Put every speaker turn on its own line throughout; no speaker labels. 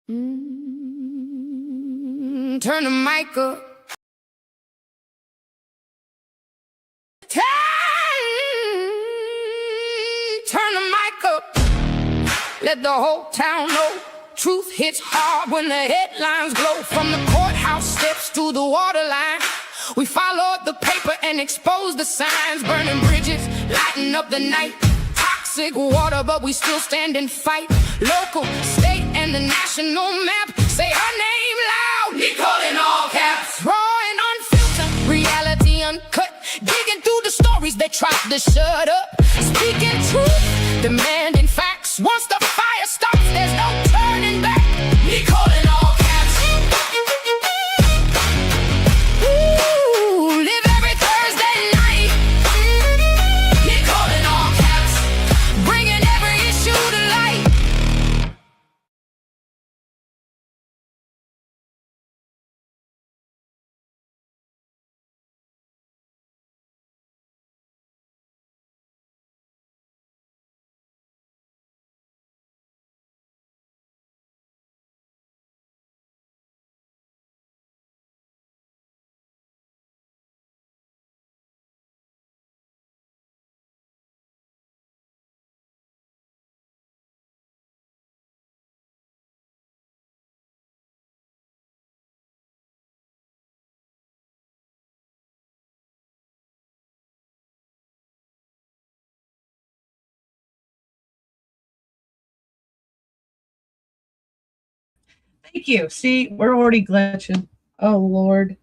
Turn the mic up. Turn the mic up. Let the whole town know. Truth hits hard when the headlines glow. From the courthouse steps to the water line, we followed the paper and exposed the signs. Burning bridges, lighting up the night. Toxic water, but we still stand and fight. Local, state, and the national map say her name loud. NICOLE in all caps. Raw and unfiltered, reality uncut. Digging through the stories they tried to shut up. Speaking truth, demanding facts. Once the fire stops, there's no turning back. NICOLE in all caps. Ooh, live every Thursday night. NICOLE in all caps. Bringing every issue to light.
Thank you. See, we're already glitching. Oh, Lord.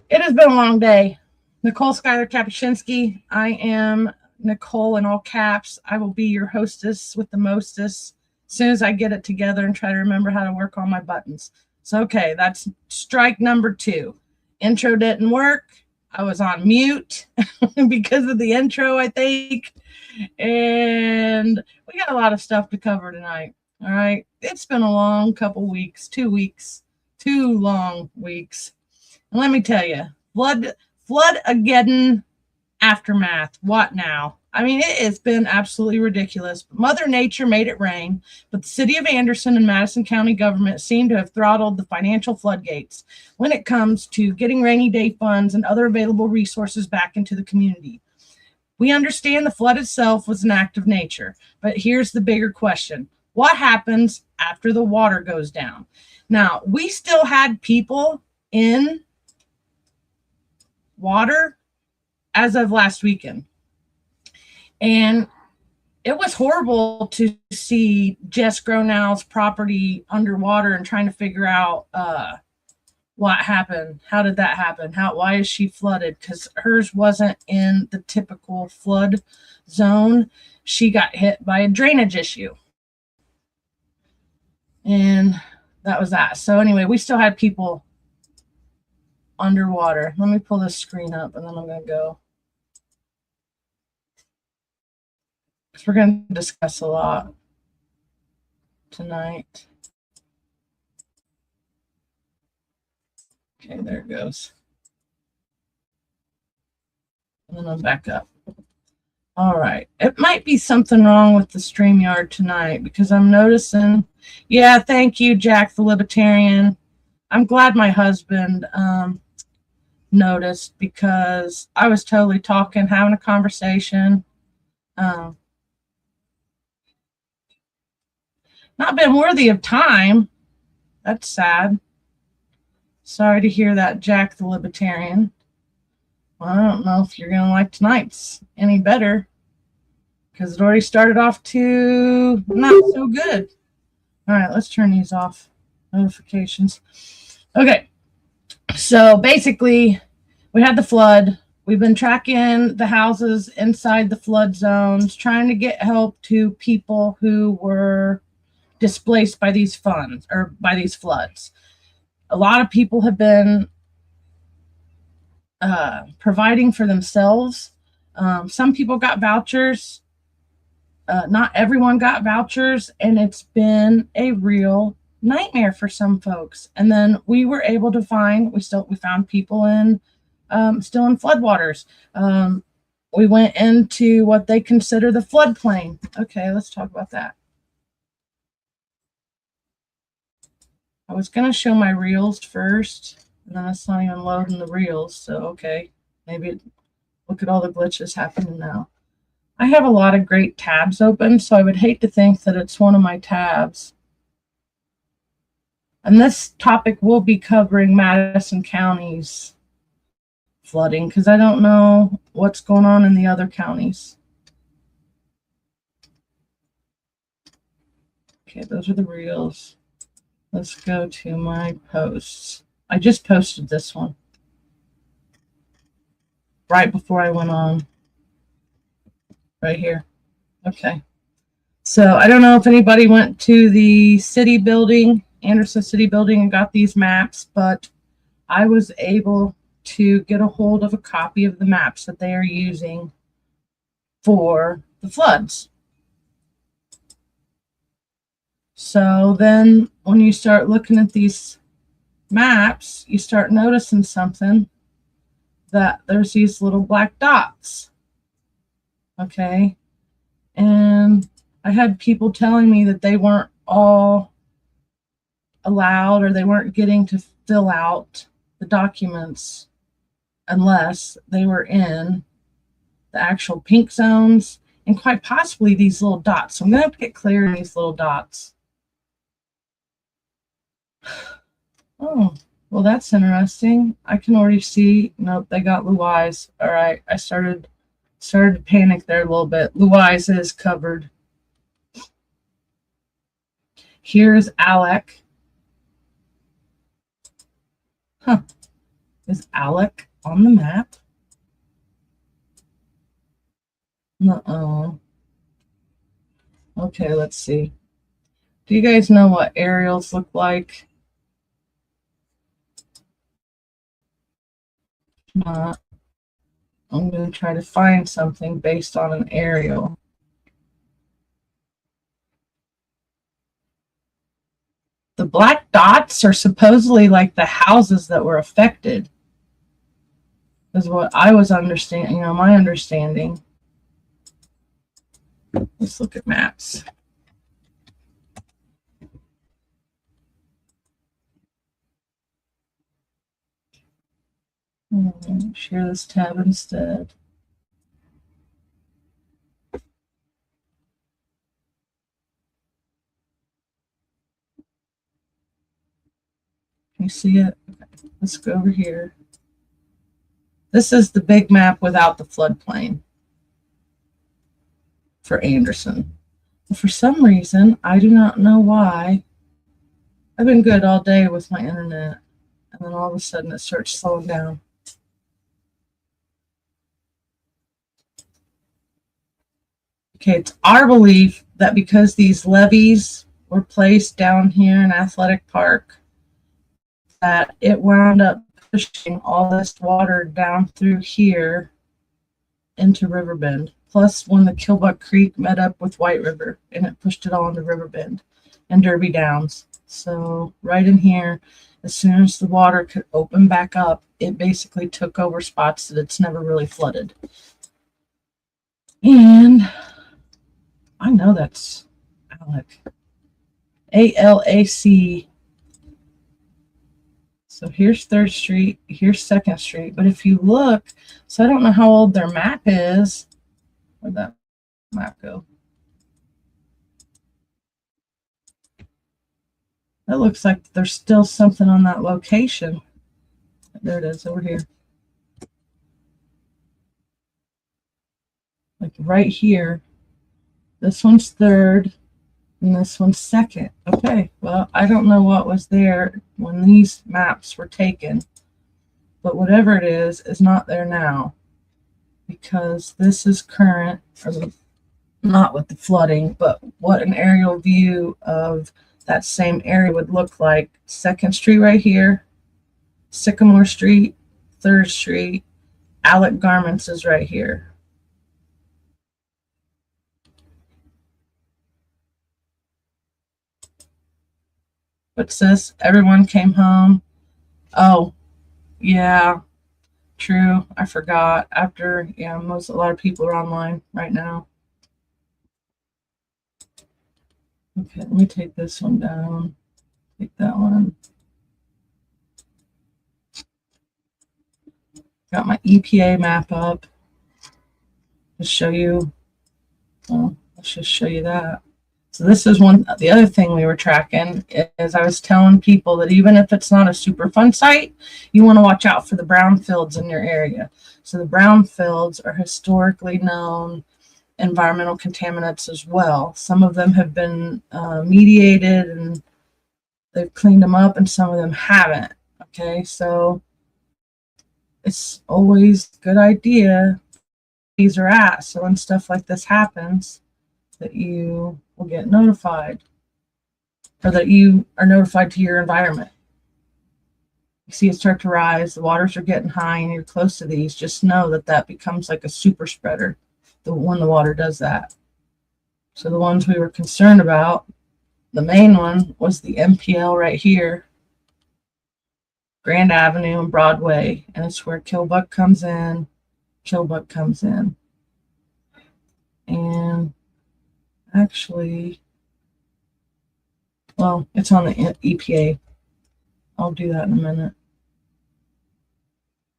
It has been a long day. Nicole Schuyler Kapuscinski. I am Nicole in all caps. I will be your hostess with the mostest as soon as I get it together and try to remember how to work all my buttons. So, okay, that's strike number 2. Intro didn't work. I was on mute because of the intro, I think. And we got a lot of stuff to cover tonight. All right. It's been a long couple weeks, 2 weeks, 2 long weeks. And let me tell you, Floodageddon aftermath. What now? I mean, it has been absolutely ridiculous. Mother Nature made it rain, but the city of Anderson and Madison County government seem to have throttled the financial floodgates when it comes to getting rainy day funds and other available resources back into the community. We understand the flood itself was an act of nature, but here's the bigger question. What happens after the water goes down? Now, we still had people in water as of last weekend. And it was horrible to see Jess Gronow's property underwater and trying to figure out what happened. How did that happen? Why is she flooded? Because hers wasn't in the typical flood zone. She got hit by a drainage issue. And that was that. So anyway, we still had people underwater. Let me pull this screen up and then I'm going to go. Because we're going to discuss a lot tonight. Okay, there it goes. And then I'll back up. All right. It might be something wrong with the StreamYard tonight because I'm noticing. Yeah, thank you, Jack the Libertarian. I'm glad my husband noticed because I was totally talking, having a conversation. Not been worthy of time. That's sad. Sorry to hear that, Jack the Libertarian. Well, I don't know if you're going to like tonight's any better because it already started off to not so good. All right, let's turn these off. Notifications. Okay, so basically we had the flood. We've been tracking the houses inside the flood zones, trying to get help to people who were displaced by these funds or by these floods. A lot of people have been providing for themselves. Some people got vouchers. Not everyone got vouchers, and it's been a real nightmare for some folks. And then we were able to find, we found people in still in floodwaters. We went into what they consider the floodplain. Okay, let's talk about that. I was going to show my reels first, and then it's not even loading the reels. So, okay, maybe look at all the glitches happening now. I have a lot of great tabs open, so I would hate to think that it's one of my tabs. And this topic will be covering Madison County's flooding, because I don't know what's going on in the other counties. Okay, those are the reels. Let's go to my posts. I just posted this one right before I went on. Right here. Okay. So I don't know if anybody went to the city building, Anderson City Building, and got these maps, but I was able to get a hold of a copy of the maps that they are using for the floods. So then when you start looking at these maps, you start noticing something, that there's these little black dots. Okay. And I had people telling me that they weren't all allowed, or they weren't getting to fill out the documents unless they were in the actual pink zones, and quite possibly these little dots. So I'm going to have to get clear in these little dots. Oh, well, that's interesting. I can already see, nope, they got blue eyes. All right, I started to panic there a little bit. Blue eyes is covered. Here's Alec. Huh. Is Alec on the map? Uh-oh. Okay, let's see. Do you guys know what aerials look like? Not. I'm going to try to find something based on an aerial. The black dots are supposedly like the houses that were affected, is what I was understanding, my understanding. Let's look at maps. Share this tab instead. Can you see it? Okay, let's go over here. This is the big map without the floodplain for Anderson. But for some reason, I do not know why. I've been good all day with my internet, and then all of a sudden it starts slowing down. Okay, it's our belief that because these levees were placed down here in Athletic Park, that it wound up pushing all this water down through here into Riverbend. Plus, when the Killbuck Creek met up with White River, and it pushed it all into Riverbend and Derby Downs. So right in here, as soon as the water could open back up, it basically took over spots that it's never really flooded. And I know that's Alec. ALAC. So here's 3rd Street, here's 2nd Street. But if you look, so I don't know how old their map is. Where'd that map go? That looks like there's still something on that location. There it is, over here. Like right here. This one's 3rd, and this one's 2nd. Okay, well, I don't know what was there when these maps were taken, but whatever it is not there now, because this is current, or not with the flooding, but what an aerial view of that same area would look like. 2nd Street right here, Sycamore Street, 3rd Street, Alec Garments is right here. What's this? Everyone came home. Oh, yeah, true. I forgot. After, yeah, a lot of people are online right now. Okay, let me take this one down. Take that one. Got my EPA map up to show you. Well, let's just show you that. So this is one. The other thing we were tracking is I was telling people that even if it's not a Superfund site, you want to watch out for the brownfields in your area. So the brownfields are historically known environmental contaminants as well. Some of them have been mediated and they've cleaned them up, and some of them haven't. Okay, so it's always a good idea these are at, so when stuff like this happens, that you will get notified, or that you are notified to your environment. You see it start to rise, the waters are getting high, and you're close to these, just know that that becomes like a super spreader when the water does that. So the ones we were concerned about, the main one was the MPL right here, Grand Avenue and Broadway, and it's where Killbuck comes in. And actually, well, it's on the EPA. I'll do that in a minute.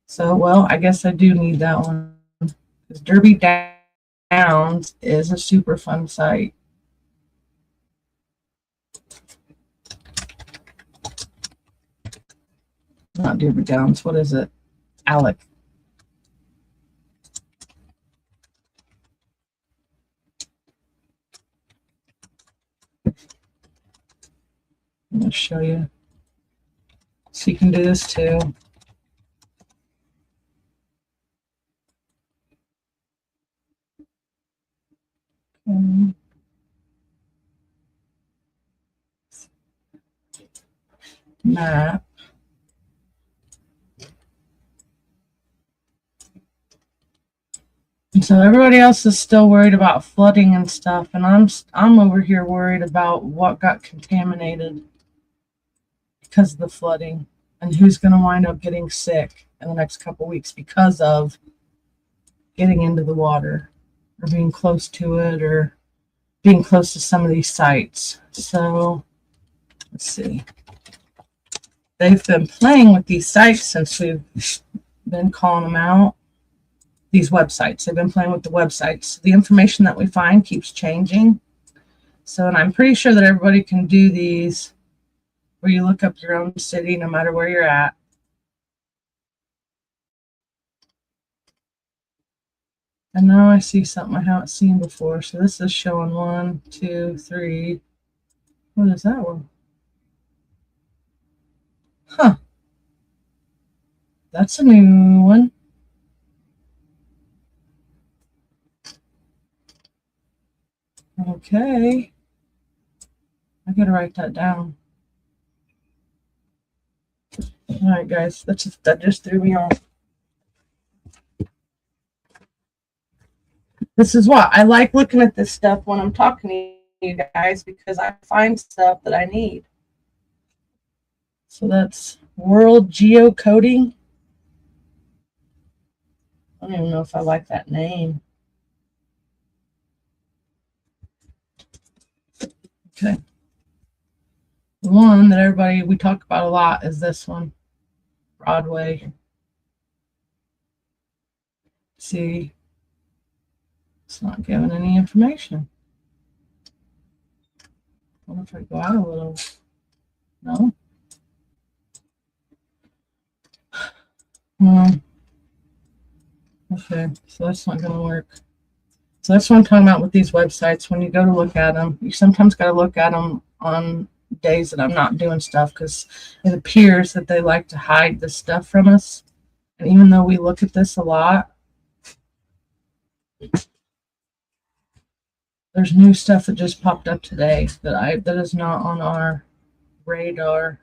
So, well, I guess I do need that one, because Derby Downs is a Superfund site. Not Derby Downs, what is it? Alec. I'm going to show you. So you can do this too. Map. And so everybody else is still worried about flooding and stuff, and I'm over here worried about what got contaminated because of the flooding, and who's going to wind up getting sick in the next couple weeks because of getting into the water or being close to it or being close to some of these sites. So let's see. They've been playing with these sites since we've been calling them out. These websites, they've been playing with the websites. The information that we find keeps changing. So, and I'm pretty sure that everybody can do these where you look up your own city no matter where you're at. And now I see something I haven't seen before. So this is showing 1, 2, 3. What is that one? Huh. That's a new one. Okay. I gotta write that down. All right, guys, that just threw me off. This is what I like looking at this stuff when I'm talking to you guys, because I find stuff that I need. So that's World Geocoding. I don't even know if I like that name. Okay. The one that we talk about a lot is this one, Broadway. See, it's not giving any information. I wonder if I go out a little. No. Okay, so that's not going to work. So that's what I'm talking about with these websites. When you go to look at them, you sometimes got to look at them on days that I'm not doing stuff, because it appears that they like to hide this stuff from us. And even though we look at this a lot, there's new stuff that just popped up today that is not on our radar.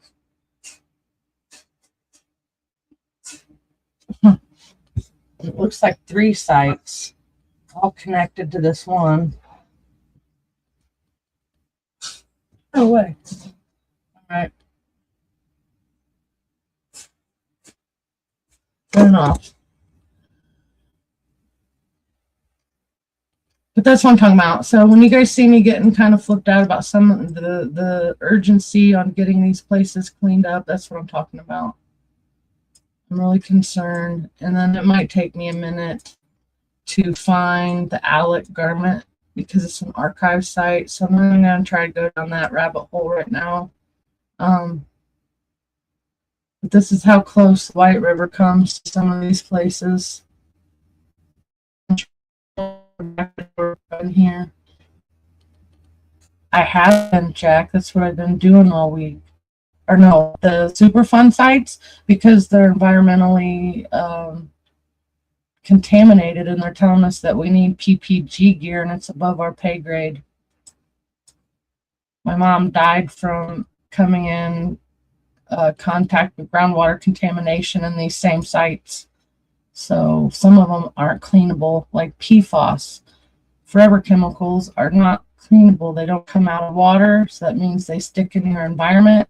It looks like 3 sites all connected to this one. No way. All right. Turn off. But that's what I'm talking about. So when you guys see me getting kind of flipped out about some of the urgency on getting these places cleaned up, that's what I'm talking about. I'm really concerned. And then it might take me a minute to find the ALEC garment because it's an archive site. So I'm going to try to go down that rabbit hole right now. But this is how close White River comes to some of these places. In here. I haven't, Jack. That's what I've been doing all week. Or no, the Superfund sites, because they're environmentally contaminated, and they're telling us that we need PPG gear, and it's above our pay grade. My mom died from coming in contact with groundwater contamination in these same sites. So some of them aren't cleanable, like PFAS. Forever chemicals are not cleanable. They don't come out of water, so that means they stick in your environment.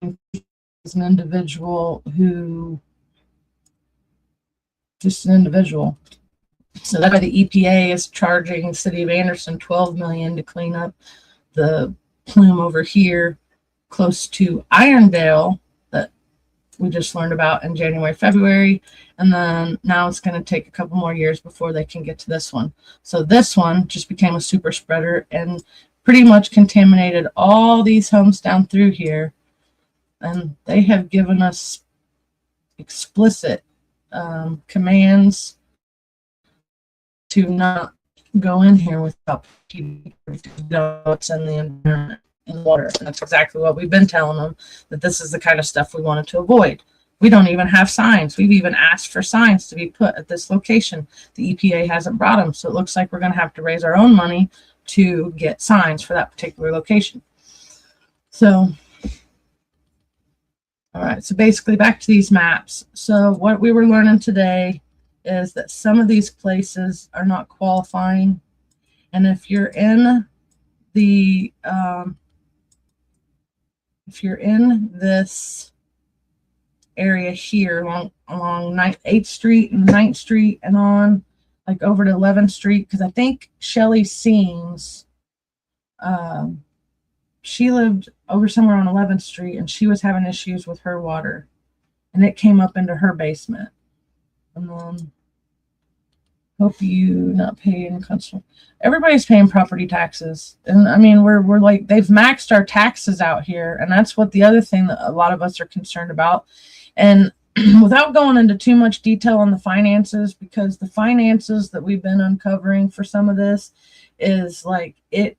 As an individual who, just an individual. So that's why the EPA is charging the city of Anderson $12 million to clean up the plume over here close to Irondale that we just learned about in January, February. And then now it's going to take a couple more years before they can get to this one. So this one just became a super spreader and pretty much contaminated all these homes down through here. And they have given us explicit commands to not go in here without what's in the environment and water. And that's exactly what we've been telling them, that this is the kind of stuff we wanted to avoid. We don't even have signs. We've even asked for signs to be put at this location. The EPA hasn't brought them, so it looks like we're going to have to raise our own money to get signs for that particular location. So, all right, so basically back to these maps. So what we were learning today is that some of these places are not qualifying. And if you're in the, if you're in this area here along 8th Street and 9th Street and on like over to 11th Street, because I think Shelly Seams, she lived over somewhere on 11th Street and she was having issues with her water and it came up into her basement. And then hope you not paying constant. Everybody's paying property taxes. And I mean, we're like, they've maxed our taxes out here. And that's what the other thing that a lot of us are concerned about. And without going into too much detail on the finances, because the finances that we've been uncovering for some of this is like, it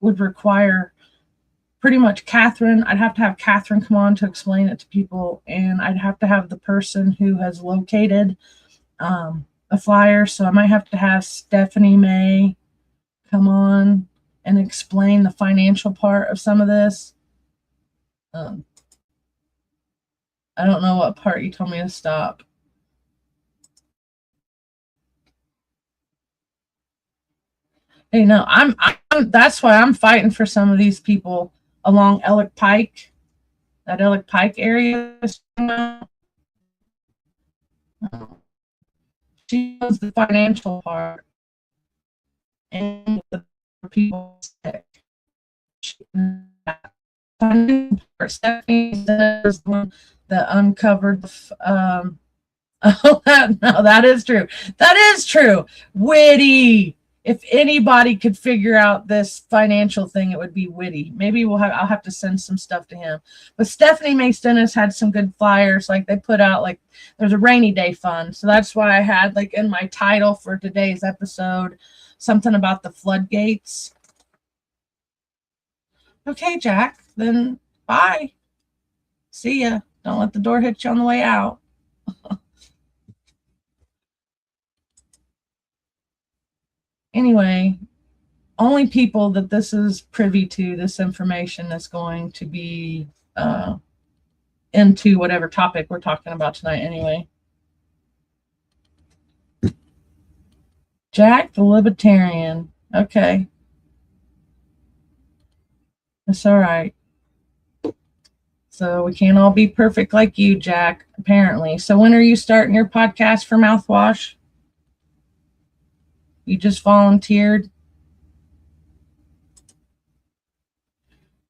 would require pretty much Catherine. I'd have to have Catherine come on to explain it to people. And I'd have to have the person who has located a flyer. So I might have to have Stephanie May come on and explain the financial part of some of this. I don't know what part you told me to stop. Hey, no, I'm that's why I'm fighting for some of these people along Ellick Pike, that Ellick Pike area. She knows the financial part and the people sick. Stephanie is the one that uncovered no, that is true. That is true. Witty. If anybody could figure out this financial thing, it would be Witty. Maybe I'll have to send some stuff to him. But Stephanie Mason has had some good flyers. Like they put out, like there's a rainy day fund. So that's why I had like in my title for today's episode, something about the floodgates. Okay, Jack, then bye. See ya. Don't let the door hit you on the way out. Anyway, only people that this is privy to, this information that's going to be into whatever topic we're talking about tonight anyway. Jack the Libertarian. Okay. That's all right. So we can't all be perfect like you, Jack, apparently. So when are you starting your podcast for mouthwash? You just volunteered.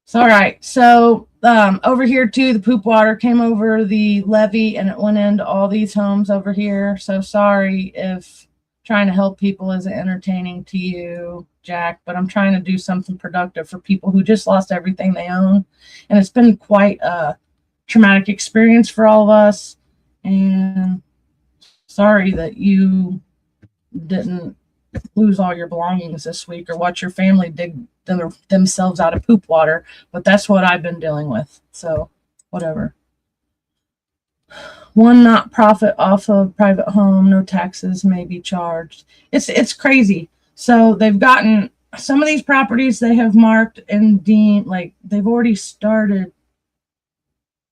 So, all right. So over here too, the poop water came over the levee and it went into all these homes over here. So sorry if trying to help people isn't entertaining to you, Jack, but I'm trying to do something productive for people who just lost everything they own. And it's been quite a traumatic experience for all of us. And sorry that you didn't lose all your belongings this week or watch your family dig themselves out of poop water, but that's what I've been dealing with. So whatever. One not profit off of private home, no taxes may be charged. It's crazy. So they've gotten some of these properties, they have marked and deemed, like they've already started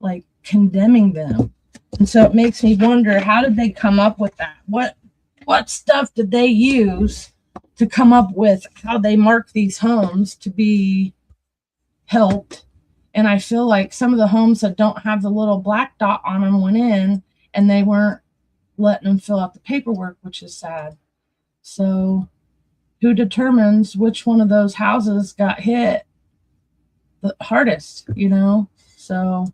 like condemning them. And so it makes me wonder, how did they come up with that? What stuff did they use to come up with how they mark these homes to be helped? And I feel like some of the homes that don't have the little black dot on them went in and they weren't letting them fill out the paperwork, which is sad. So who determines which one of those houses got hit the hardest, you know? So,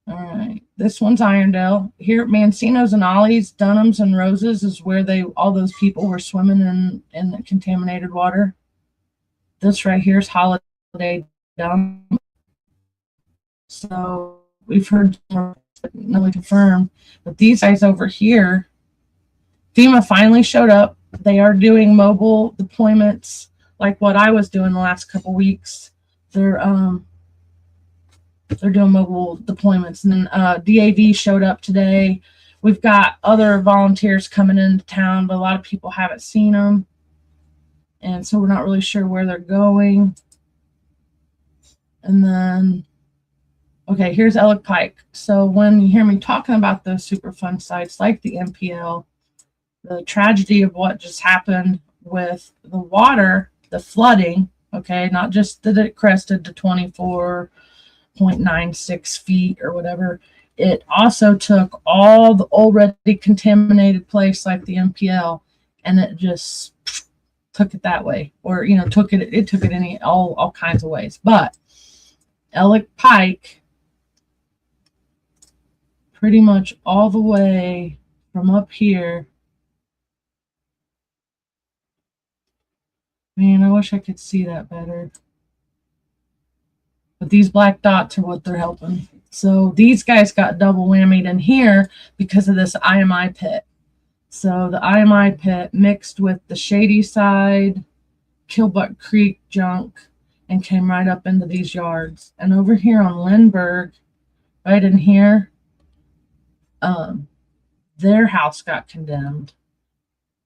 all right, this one's Irondale. Here at Mancino's and Ollie's, Dunham's and Roses is where all those people were swimming in the contaminated water. This right here is Holiday Dump. So we've heard more, no confirmed, but these guys over here, FEMA finally showed up. They are doing mobile deployments like what I was doing the last couple weeks. They're doing mobile deployments, and then DAV showed up today. We've got other volunteers coming into town, but a lot of people haven't seen them, and so we're not really sure where they're going. And then, okay, here's Ellick Pike. So when you hear me talking about those Superfund sites like the MPL, the tragedy of what just happened with the water, the flooding, okay, not just that it crested to 24.96 feet or whatever. It also took all the already contaminated place like the MPL, and it just took it that way, or it took it all kinds of ways. But Ellick Pike, pretty much all the way from up here. Man, I wish I could see that better. But these black dots are what they're helping. So these guys got double whammied in here because of this IMI pit. So the IMI pit mixed with the Shady Side, Kilbuck Creek junk and came right up into these yards. And over here on Lindbergh, right in here, their house got condemned.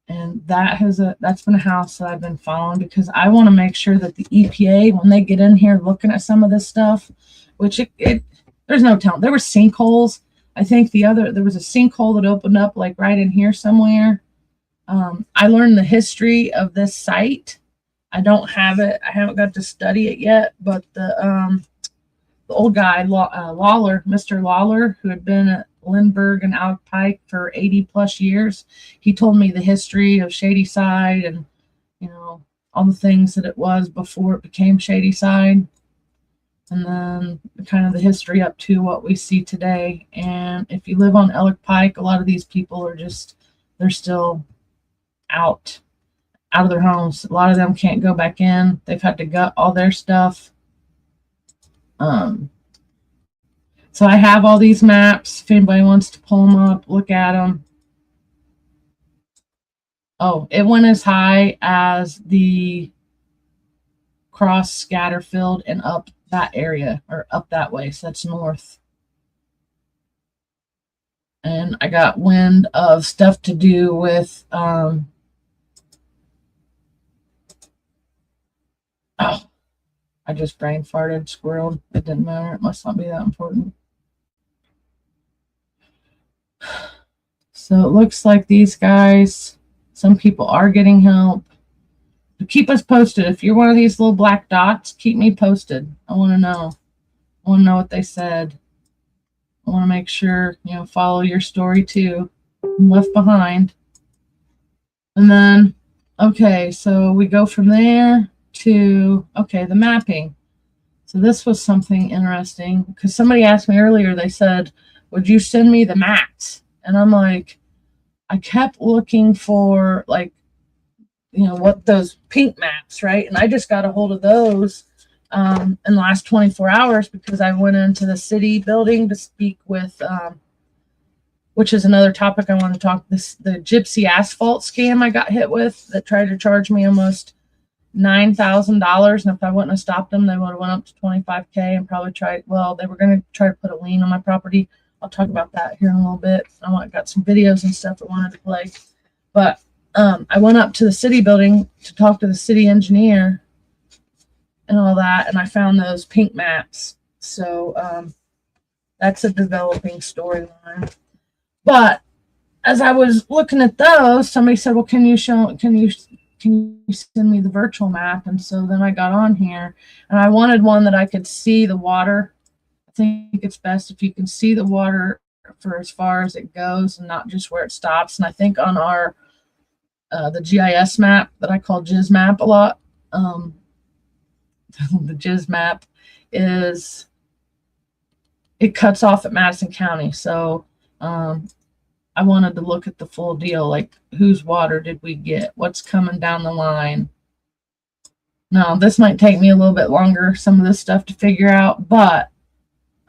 And that's been a house that I've been following because I want to make sure that the EPA, when they get in here looking at some of this stuff, which there's no telling. There were sinkholes. I think there was a sinkhole that opened up like right in here somewhere. I learned the history of this site. I don't have it. I haven't got to study it yet, but the old guy, Lawler, Mr. Lawler, who had been at Lindbergh and Ellick Pike for 80 plus years, he told me the history of Shady Side and all the things that it was before it became Shady Side, and then kind of the history up to what we see today. And if you live on Ellick Pike, a lot of these people are they're still out of their homes. A lot of them can't go back in. They've had to gut all their stuff. So I have all these maps. If anybody wants to pull them up, look at them. Oh, it went as high as the cross Scatterfield and up that area, or up that way. So that's north. And I got wind of stuff to do with oh, I just brain farted, squirreled. It didn't matter. It must not be that important. So it looks like these guys, some people are getting help. But keep us posted. If you're one of these little black dots, keep me posted. I want to know. I want to know what they said. I want to make sure, follow your story too. I'm left behind. And then, okay, so we go from there to, okay, the mapping. So this was something interesting because somebody asked me earlier, they said, would you send me the maps? And I'm like, I kept looking for like, what those pink maps, right? And I just got a hold of those in the last 24 hours because I went into the city building to speak with, which is another topic I want to talk, the gypsy asphalt scam I got hit with that tried to charge me almost $9,000. And if I wouldn't have stopped them, they would have went up to 25K and probably tried, well, they were going to try to put a lien on my property. I'll talk about that here in a little bit. I got some videos and stuff that wanted to play. But I went up to the city building to talk to the city engineer and all that, and I found those pink maps. So that's a developing storyline. But as I was looking at those, somebody said, well, can you send me the virtual map? And so then I got on here, and I wanted one that I could see the water. I think it's best if you can see the water for as far as it goes and not just where it stops. And I think on our the GIS map that I call Jizz map a lot, the Jizz map is, it cuts off at Madison County. So I wanted to look at the full deal, like whose water did we get, what's coming down the line. Now this might take me a little bit longer, some of this stuff to figure out, but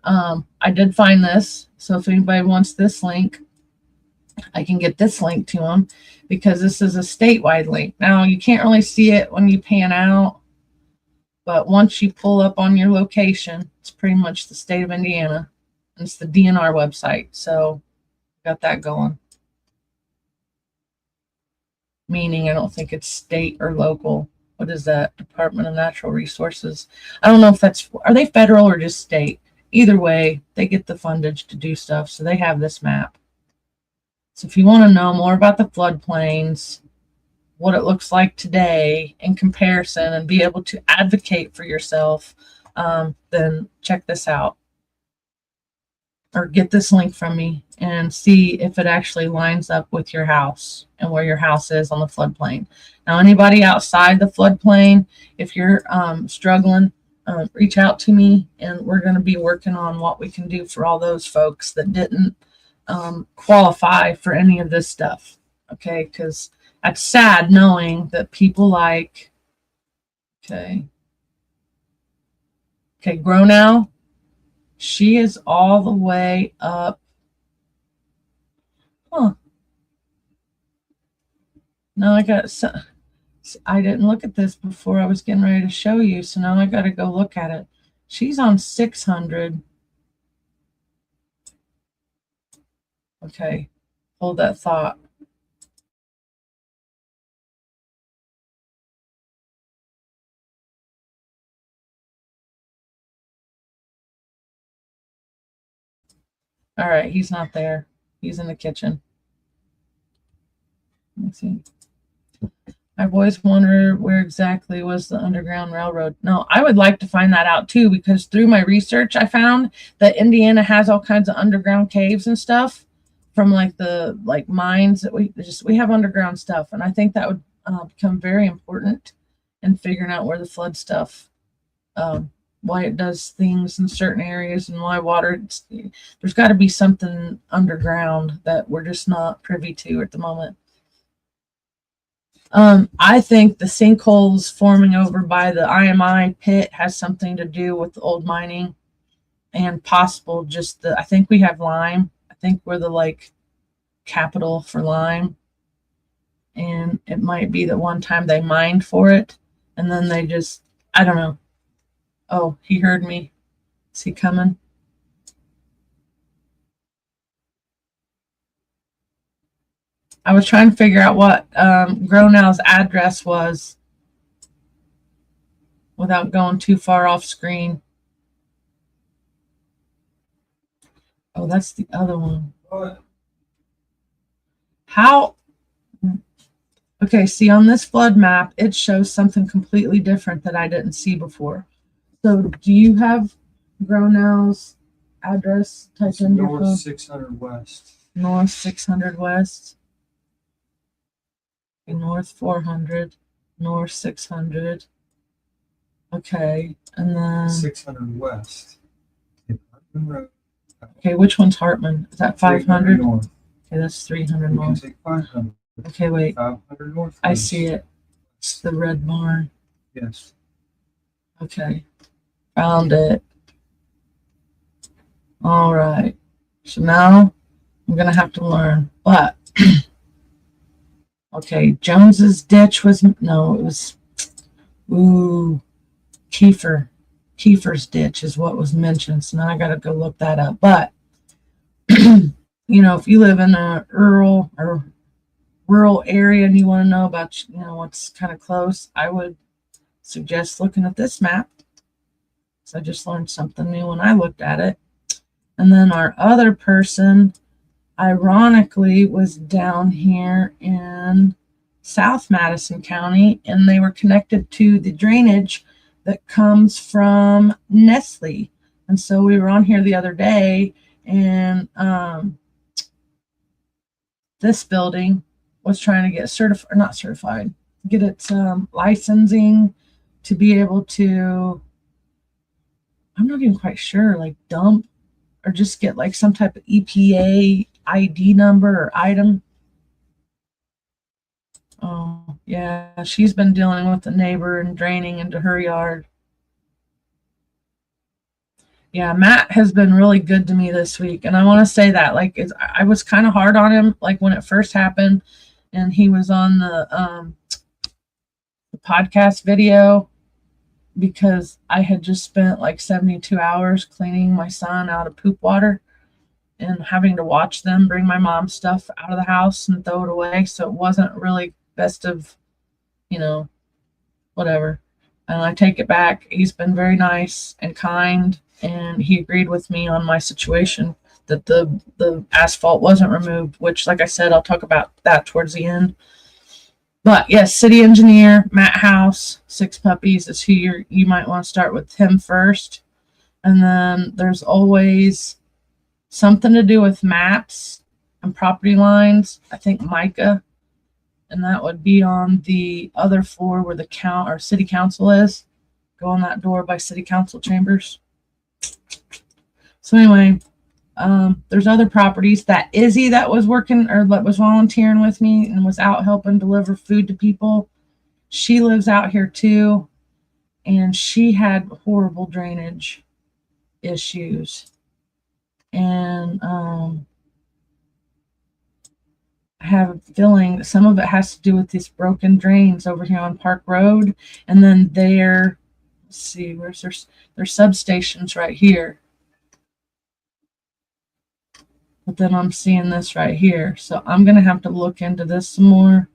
I did find this. So if anybody wants this link, I can get this link to them because this is a statewide link. Now you can't really see it when you pan out, but once you pull up on your location, it's pretty much the state of Indiana, and it's the DNR website. So got that going. Meaning I don't think it's state or local. What is that? Department of Natural Resources. I don't know if that's, are they federal or just state? Either way, they get the fundage to do stuff. So they have this map. So if you want to know more about the floodplains, what it looks like today in comparison, and be able to advocate for yourself, then check this out. Or get this link from me and see if it actually lines up with your house and where your house is on the floodplain. Now, anybody outside the floodplain, if you're struggling, reach out to me, and we're going to be working on what we can do for all those folks that didn't qualify for any of this stuff. Okay, because that's sad knowing that people like, okay, Grow Now. She is all the way up. Huh. Now I didn't look at this before I was getting ready to show you. So now I got to go look at it. She's on 600. Okay. Hold that thought. All right, he's not there. He's in the kitchen. Let's see. I've always wondered where exactly was the Underground Railroad. No, I would like to find that out too, because through my research, I found that Indiana has all kinds of underground caves and stuff from like the mines that we have underground stuff, and I think that would become very important in figuring out where the flood stuff, why it does things in certain areas, and why water. There's got to be something underground that we're just not privy to at the moment. I think the sinkholes forming over by the IMI pit has something to do with the old mining, and possible just I think we have lime. I think we're the capital for lime, and it might be that one time they mined for it and then they just, I don't know. Oh, he heard me. Is he coming? I was trying to figure out what Grow Now's address was without going too far off screen. Oh, that's the other one.
What?
How? Okay, see, on this flood map, it shows something completely different that I didn't see before. So do you have Grow Now's address typed in your phone?
North 600 West.
North 600 West. Okay, north 400, north 600. Okay, and then
600 west. Hartman Road.
Okay, which one's Hartman? Is that 500?
North.
Okay, that's 300
You can
north.
take 500.
Okay, wait.
500 north.
I see it. It's the red barn.
Yes.
Okay, found it. All right. So now I'm gonna have to learn. But okay, Jones's ditch was no, it was Kiefer's ditch is what was mentioned. So now I gotta go look that up. But you know, if you live in a rural area and you want to know about, you know, what's kind of close, I would suggest looking at this map. So I just learned something new when I looked at it. And then our other person, ironically, was down here in South Madison County, and they were connected to the drainage that comes from Nestle. And so we were on here the other day, and this building was trying to get certified, not certified, get its licensing to be able to, I'm not even quite sure, like dump or just get like some type of EPA ID number or item. Oh, yeah, she's been dealing with the neighbor and draining into her yard. Yeah, Matt has been really good to me this week. And I want to say that, like, I was kind of hard on him, like when it first happened and he was on the podcast video, because I had just spent like 72 hours cleaning my son out of poop water and having to watch them bring my mom's stuff out of the house and throw it away. So it wasn't really best of, you know, whatever. And I take it back. He's been very nice and kind, and he agreed with me on my situation that the asphalt wasn't removed, which, like I said, I'll talk about that towards the end. But yes, city engineer, Matt House, 6 puppies is who you might want to start with him first. And then there's always something to do with maps and property lines. I think Micah, and that would be on the other floor where the city council is. Go on that door by city council chambers. So anyway, there's other properties. That Izzy that was working or that was volunteering with me and was out helping deliver food to people, she lives out here too, and she had horrible drainage issues. And I have a feeling that some of it has to do with these broken drains over here on Park Road, and then let's see, where's their substations right here. But then I'm seeing this right here. So I'm going to have to look into this some more.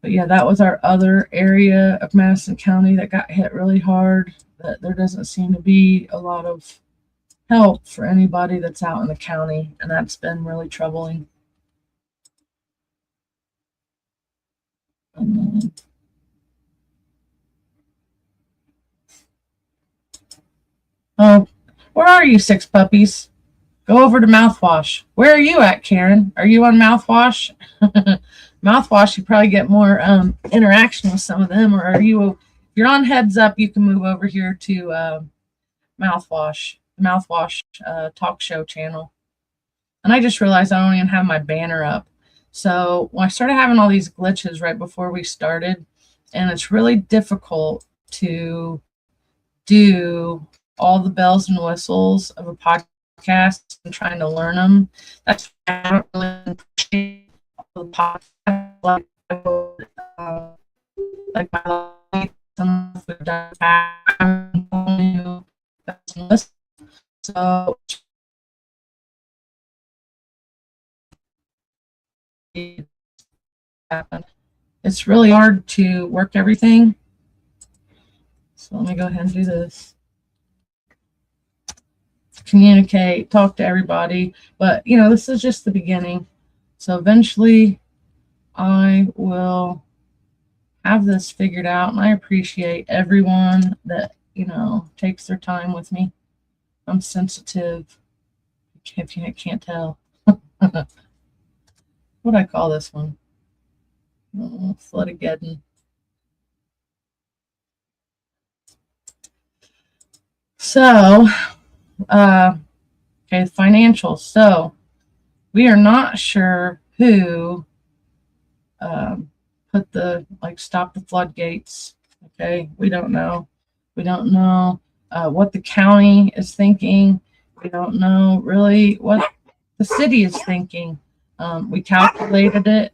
But yeah, that was our other area of Madison County that got hit really hard. That there doesn't seem to be a lot of help for anybody that's out in the county. And that's been really troubling. Oh, where are you, 6 puppies? Go over to mouthwash. Where are you at, Karen? Are you on mouthwash? Mouthwash, you probably get more interaction with some of them. Or if you're on heads up, you can move over here to mouthwash talk show channel. And I just realized I don't even have my banner up. So when I started having all these glitches right before we started, and it's really difficult to do all the bells and whistles of a podcast and trying to learn them. That's why I don't really appreciate the podcast like my life. We've done so it's really hard to work everything. So let me go ahead and do this. Communicate, talk to everybody. But, you know, this is just the beginning. So eventually I will have this figured out. And I appreciate everyone that, you know, takes their time with me. I'm sensitive, if you can't tell. What do I call this one? Oh, Floodageddon. So, okay, financials. So, we are not sure who put the, stop the floodgates. Okay, we don't know. We don't know what the county is thinking. We don't know really what the city is thinking. We calculated it.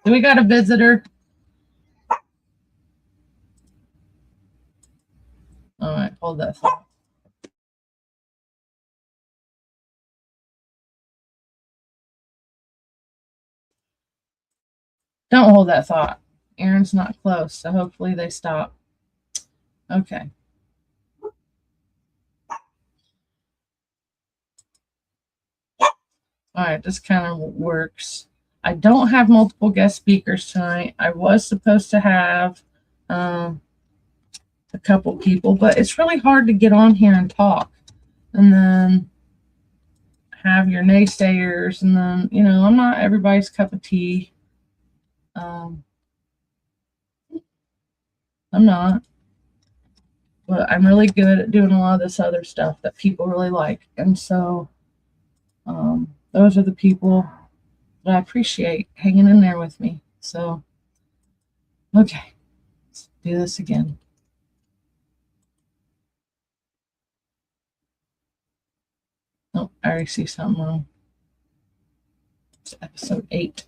Do we got a visitor? All right, hold that thought. Don't hold that thought. Aaron's not close, so hopefully they stop. Okay. All right, this kind of works. I don't have multiple guest speakers tonight. I was supposed to have a couple people, but it's really hard to get on here and talk and then have your naysayers, and then, I'm not everybody's cup of tea. I'm not, but I'm really good at doing a lot of this other stuff that people really like. And so those are the people that I appreciate hanging in there with me. So, okay, let's do this again. Oh, I already see something wrong. It's episode 8.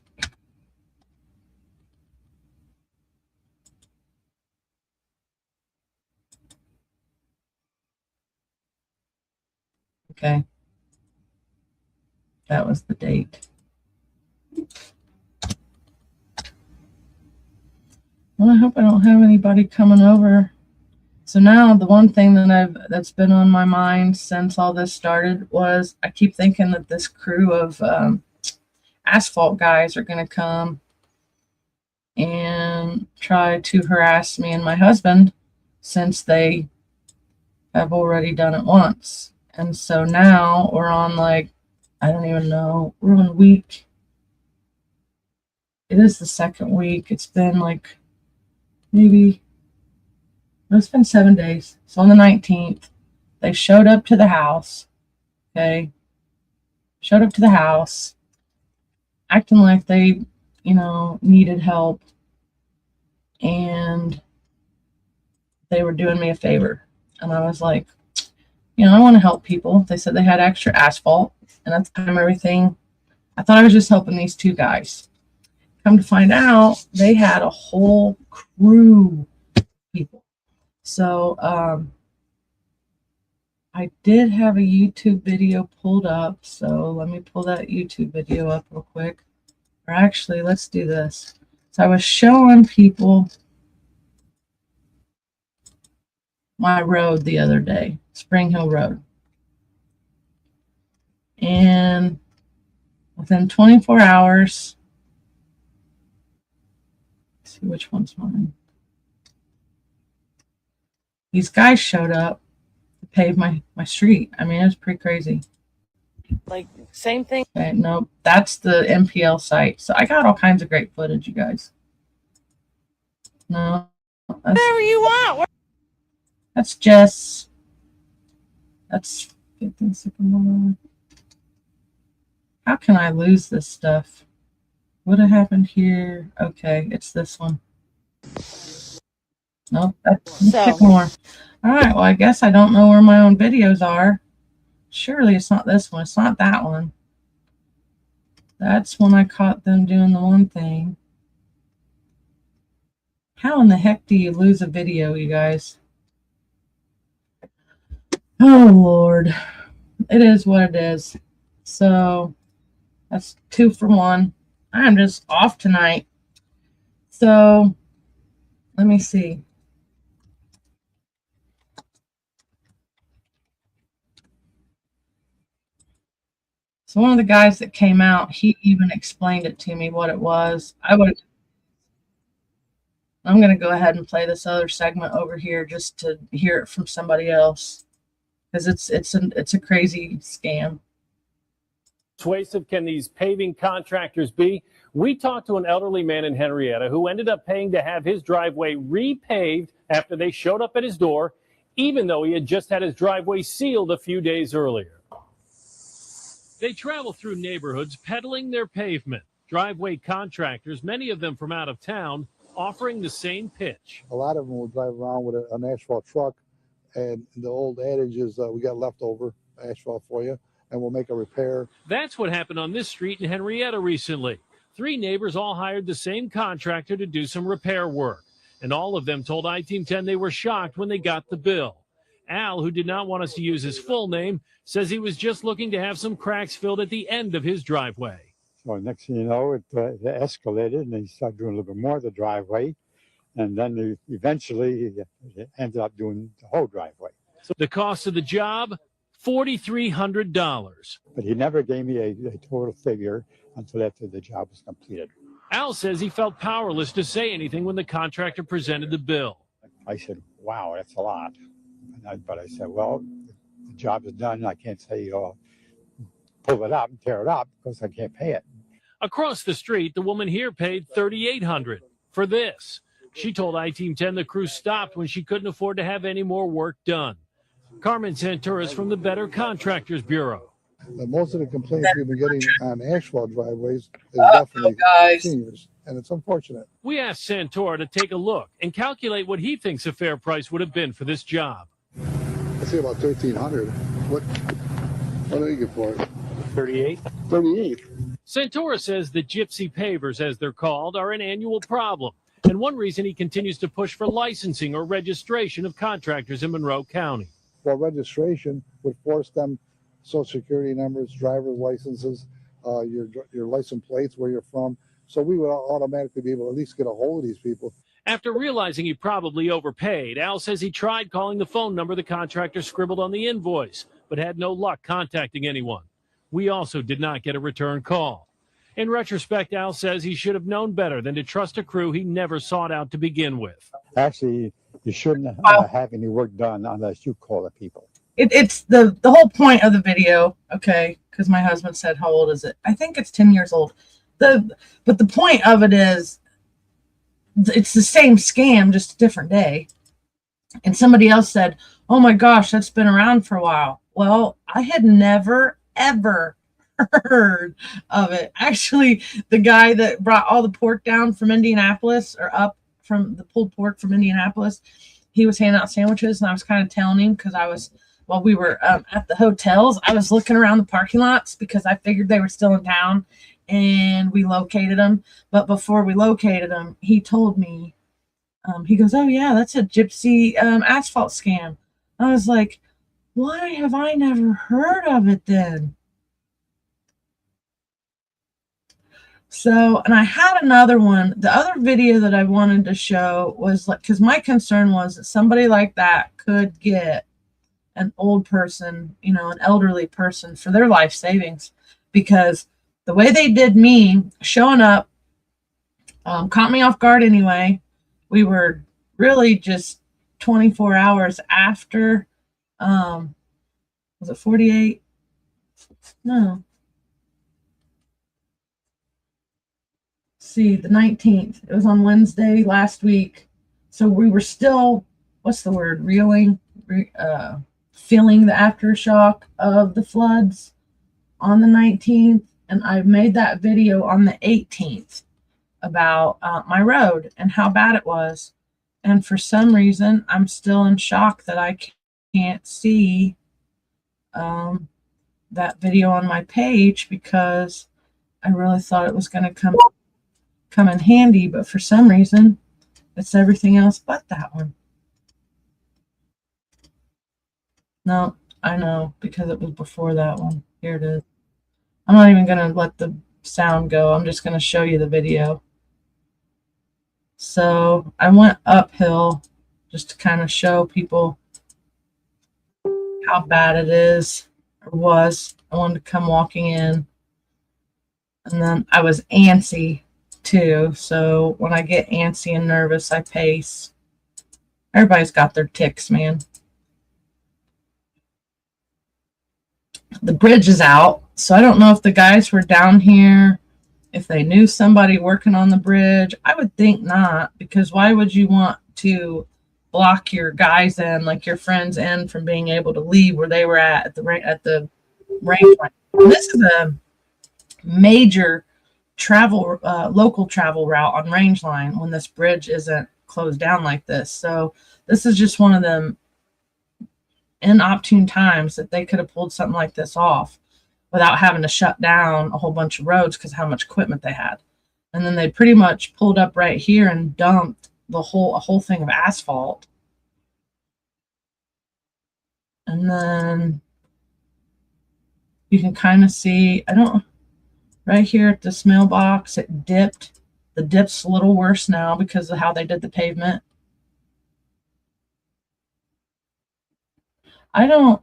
Okay. That was the date. Well, I hope I don't have anybody coming over. So now the one thing that's been on my mind since all this started was I keep thinking that this crew of asphalt guys are going to come and try to harass me and my husband, since they have already done it once. And so now we're on, I don't even know, we're on week. It is the second week. It's been it's been 7 days. So on the 19th, they showed up to the house. Okay. Showed up to the house, acting like they, needed help. And they were doing me a favor. And I was like, I want to help people. They said they had extra asphalt. And at the time, I thought I was just helping these 2 guys. Come to find out, they had a whole crew of people. So I did have a YouTube video pulled up. So let me pull that YouTube video up real quick. Or actually, let's do this. So I was showing people my road the other day, Spring Hill Road. And within 24 hours, let's see which one's mine. These guys showed up to pave my street. I mean, it was pretty crazy. Same thing. Okay, nope, that's the MPL site. So I got all kinds of great footage, you guys. No, whatever you want. That's Jess. That's 15 Sycamore. How can I lose this stuff? What happened here? Okay, it's this one. Nope, that's Sycamore. All right, well, I guess I don't know where my own videos are. Surely it's not this one. It's not that one. That's when I caught them doing the one thing. How in the heck do you lose a video, you guys? Oh, Lord. It is what it is. So that's 2 for 1. I'm just off tonight. So let me see. So one of the guys that came out, he even explained it to me what it was. I'm going to go ahead and play this other segment over here just to hear it from somebody else, because it's a crazy scam.
persuasive can these paving contractors be? We talked to an elderly man in Henrietta who ended up paying to have his driveway repaved after they showed up at his door, even though he had just had his driveway sealed a few days earlier. They travel through neighborhoods peddling their pavement. Driveway contractors, many of them from out of town, offering the same pitch.
A lot of them will drive around with an asphalt truck, and the old adage is we got leftover asphalt for you, and we'll make a repair.
That's what happened on this street in Henrietta recently. 3 neighbors all hired the same contractor to do some repair work, and all of them told I-Team 10 they were shocked when they got the bill. Al, who did not want us to use his full name, says he was just looking to have some cracks filled at the end of his driveway.
So next thing you know, it escalated, and they started doing a little bit more of the driveway, and then eventually he ended up doing the whole driveway.
So the cost of the job, $4,300.
But he never gave me a total figure until after the job was completed.
Al says he felt powerless to say anything when the contractor presented the bill.
I said, wow, that's a lot. But I said, well, the job is done. I can't say, pull it up and tear it up because I can't pay it.
Across the street, the woman here paid $3,800 for this. She told I-Team 10 the crew stopped when she couldn't afford to have any more work done. Carmen Santuras from the Better Contractors Bureau.
Most of the complaints we've been getting on asphalt driveways is definitely seniors, and it's unfortunate.
We asked Santora to take a look and calculate what he thinks a fair price would have been for this job.
I say about $1,300. What do you get for it?
38.
38.
Santora says the gypsy pavers, as they're called, are an annual problem, and one reason he continues to push for licensing or registration of contractors in Monroe County.
Well, registration would force them social security numbers, driver's licenses, your license plates, where you're from. So we would automatically be able to at least get a hold of these people.
After realizing he probably overpaid, Al says he tried calling the phone number the contractor scribbled on the invoice, but had no luck contacting anyone. We also did not get a return call. In retrospect, Al says he should have known better than to trust a crew he never sought out to begin with.
Actually, you shouldn't have any work done unless you call the people.
It's the whole point of the video, okay, because my husband said, how old is it? I think it's 10 years old. But the point of it is, it's the same scam, just a different day. And somebody else said, oh my gosh, that's been around for a while. Well, I had never, ever heard of it. Actually, the guy that brought all the pork down from Indianapolis, or up from the pulled pork from Indianapolis, he was handing out sandwiches, and I was kind of telling him, because while we were at the hotels, I was looking around the parking lots because I figured they were still in town, and we located them. But before we located them, he told me, he goes, oh yeah, that's a gypsy asphalt scam. I was like, why have I never heard of it then? So, and I had another one. The other video that I wanted to show was like, because my concern was that somebody like that could get an old person, an elderly person, for their life savings, because the way they did me, showing up, caught me off guard anyway. We were really just 24 hours after, was it 48? No. See, the 19th. It was on Wednesday last week. So we were still, what's the word, feeling the aftershock of the floods on the 19th. And I made that video on the 18th about my road and how bad it was. And for some reason, I'm still in shock that I can't see that video on my page, because I really thought it was going to come in handy. But for some reason, it's everything else but that one. No, I know, because it was before that one. Here it is. I'm not even going to let the sound go. I'm just going to show you the video. So I went uphill just to kind of show people how bad it is, or was. I wanted to come walking in. And then I was antsy too. So when I get antsy and nervous, I pace. Everybody's got their ticks, man. The bridge is out. So I don't know if the guys were down here, if they knew somebody working on the bridge. I would think not, because why would you want to block your guys in, like your friends in, from being able to leave where they were at the range line? And this is a major travel, local travel route on range line when this bridge isn't closed down like this. So this is just one of them inopportune times that they could have pulled something like this off without having to shut down a whole bunch of roads because how much equipment they had. And then they pretty much pulled up right here and dumped a whole thing of asphalt. And then you can kind of see, right here at this mailbox, it dipped. The dip's a little worse now because of how they did the pavement. I don't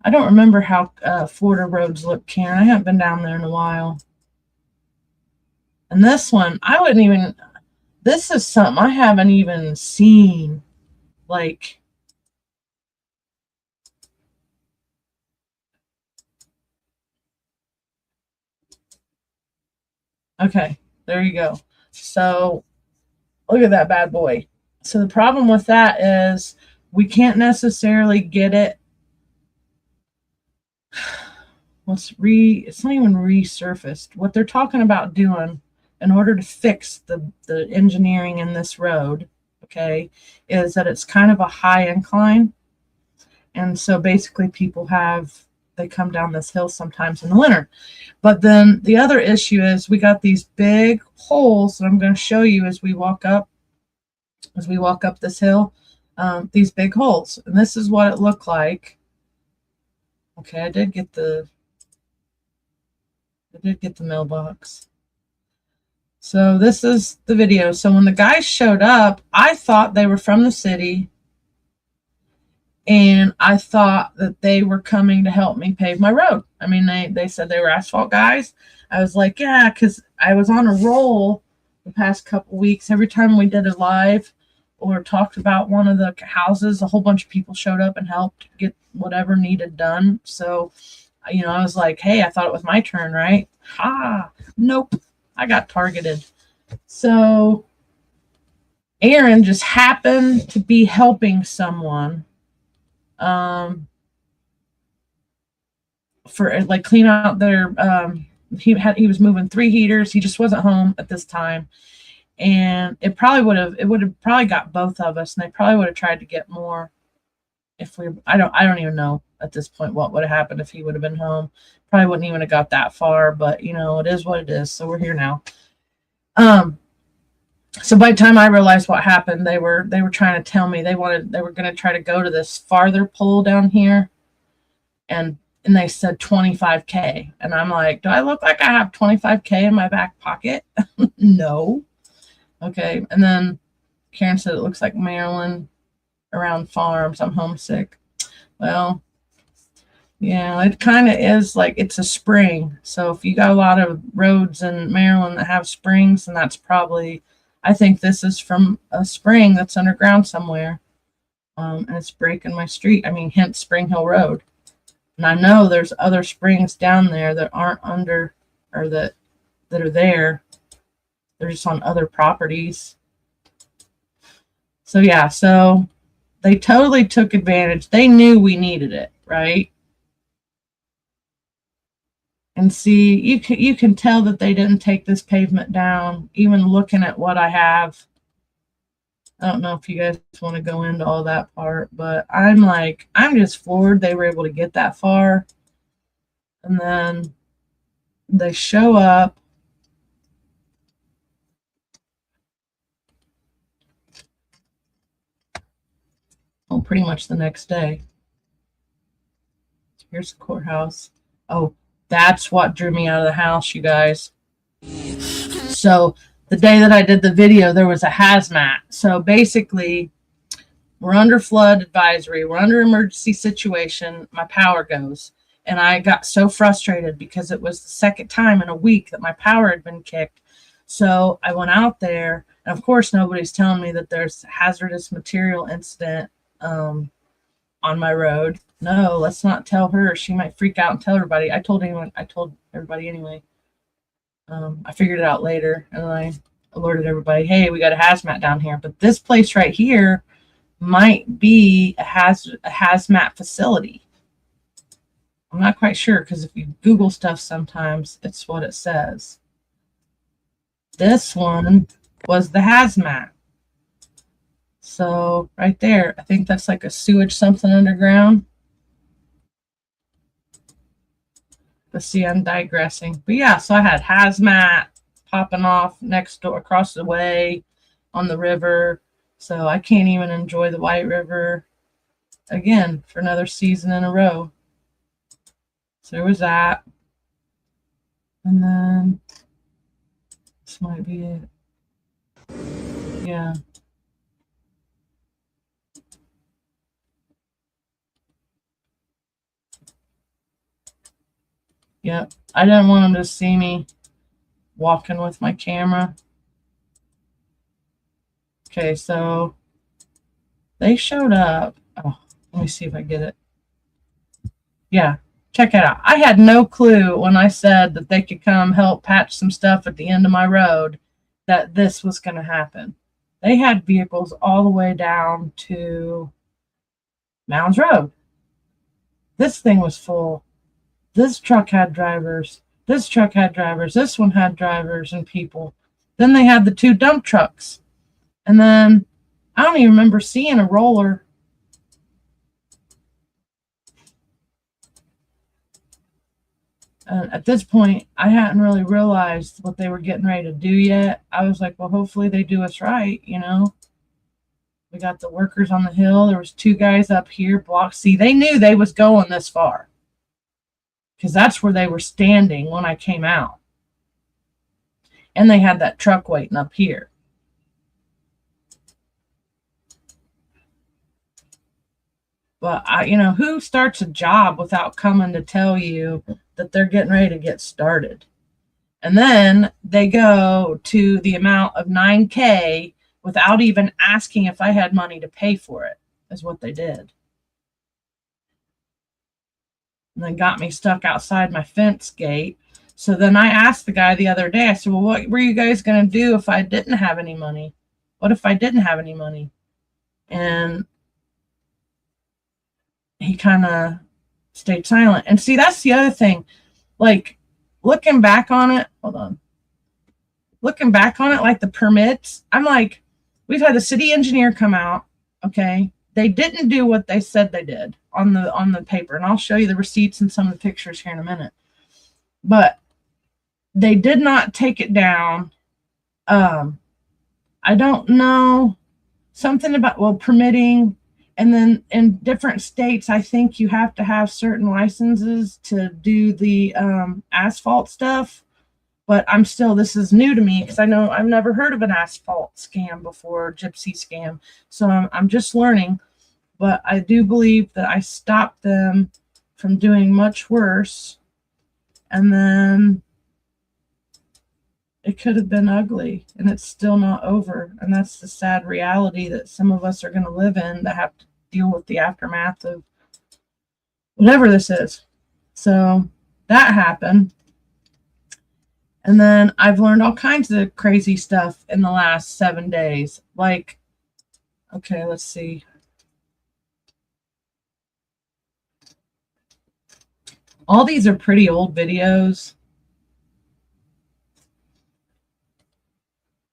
remember how Florida roads look, Karen. I haven't been down there in a while. And this one, this is something I haven't even seen. Like, okay, there you go. So look at that bad boy. So the problem with that is we can't necessarily get it. It's not even resurfaced. What they're talking about doing in order to fix the engineering in this road, okay, is that it's kind of a high incline. And so basically people they come down this hill sometimes in the winter. But then the other issue is we got these big holes that I'm going to show you as we walk up this hill, these big holes. And this is what it looked like. Okay, I did get the mailbox. So this is the video. So when the guys showed up, I thought they were from the city. And I thought that they were coming to help me pave my road. I mean, they said they were asphalt guys. I was like, yeah, because I was on a roll the past couple weeks. Every time we did a live or talked about one of the houses, a whole bunch of people showed up and helped get whatever needed done. So, I was like, hey, I thought it was my turn, right? Nope, I got targeted. So Aaron just happened to be helping someone for like clean out their he was moving 3 heaters. He just wasn't home at this time, and it would have probably got both of us, and they probably would have tried to get more if I don't even know at this point what would have happened if he would have been home. Probably wouldn't even have got that far, but it is what it is. So we're here now. So by the time I realized what happened, they were trying to tell me they were going to try to go to this farther pole down here, and they said 25K, and I'm like, do I look like I have 25K in my back pocket? No. Okay, and then Karen said it looks like Maryland around farms. I'm homesick. Well, yeah, it kind of is like it's a spring. So if you got a lot of roads in Maryland that have springs, then that's probably. I think this is from a spring that's underground somewhere. And it's breaking my street. I mean, hence Spring Hill Road. And I know there's other springs down there that aren't under, or that are there. They're just on other properties. So yeah, so they totally took advantage. They knew we needed it, right? And see, you can tell that they didn't take this pavement down, even looking at what I have. I don't know if you guys want to go into all that part, but I'm just floored they were able to get that far. And then they show up. Oh, pretty much the next day. Here's the courthouse. Oh, that's what drew me out of the house, you guys. So the day that I did the video, there was a hazmat. So basically, we're under flood advisory. We're under emergency situation. My power goes. And I got so frustrated because it was the second time in a week that my power had been kicked. So I went out there. And of course, nobody's telling me that there's a hazardous material incident on my road. No, let's not tell her. She might freak out and tell everybody. I told everybody anyway. I figured it out later, and I alerted everybody, hey, we got a hazmat down here. But this place right here might be a hazmat facility. I'm not quite sure, because if you Google stuff sometimes, it's what it says. This one was the hazmat. So right there, I think that's like a sewage something underground. But see, I'm digressing. But yeah, so I had hazmat popping off next door, across the way on the river. So I can't even enjoy the White River again for another season in a row. So there was that. And then this might be it. Yeah. Yep. I didn't want them to see me walking with my camera. Okay, so they showed up. Oh, let me see if I get it. Yeah, check it out. I had no clue when I said that they could come help patch some stuff at the end of my road that this was going to happen. They had vehicles all the way down to Mounds Road. This thing was full. This truck had drivers. This truck had drivers. This one had drivers and people. Then they had the 2 dump trucks. And then I don't even remember seeing a roller. At this point, I hadn't really realized what they were getting ready to do yet. I was like, well, hopefully they do us right, you know. We got the workers on the hill. There was 2 guys up here blocked. See, they knew they was going this far, because that's where they were standing when I came out. And they had that truck waiting up here. But you know, who starts a job without coming to tell you that they're getting ready to get started? And then they go to the amount of $9K without even asking if I had money to pay for it, is what they did. And then got me stuck outside my fence gate. So then I asked the guy the other day, I said, well, what were you guys going to do if I didn't have any money? What if I didn't have any money? And he kind of stayed silent. And see, that's the other thing. Like, looking back on it, hold on. Looking back on it, like the permits, I'm like, we've had the city engineer come out, okay? They didn't do what they said they did on the paper. And I'll show you the receipts and some of the pictures here in a minute. But they did not take it down. I don't know. Something about, well, permitting. And then in different states, I think you have to have certain licenses to do the asphalt stuff. But I'm still, this is new to me because I know I've never heard of an asphalt scam before, gypsy scam. So I'm just learning. But I do believe that I stopped them from doing much worse. And then it could have been ugly, and it's still not over. And that's the sad reality that some of us are going to live in, that have to deal with the aftermath of whatever this is. So that happened. And then I've learned all kinds of crazy stuff in the last 7 days. Like, okay, let's see. All these are pretty old videos.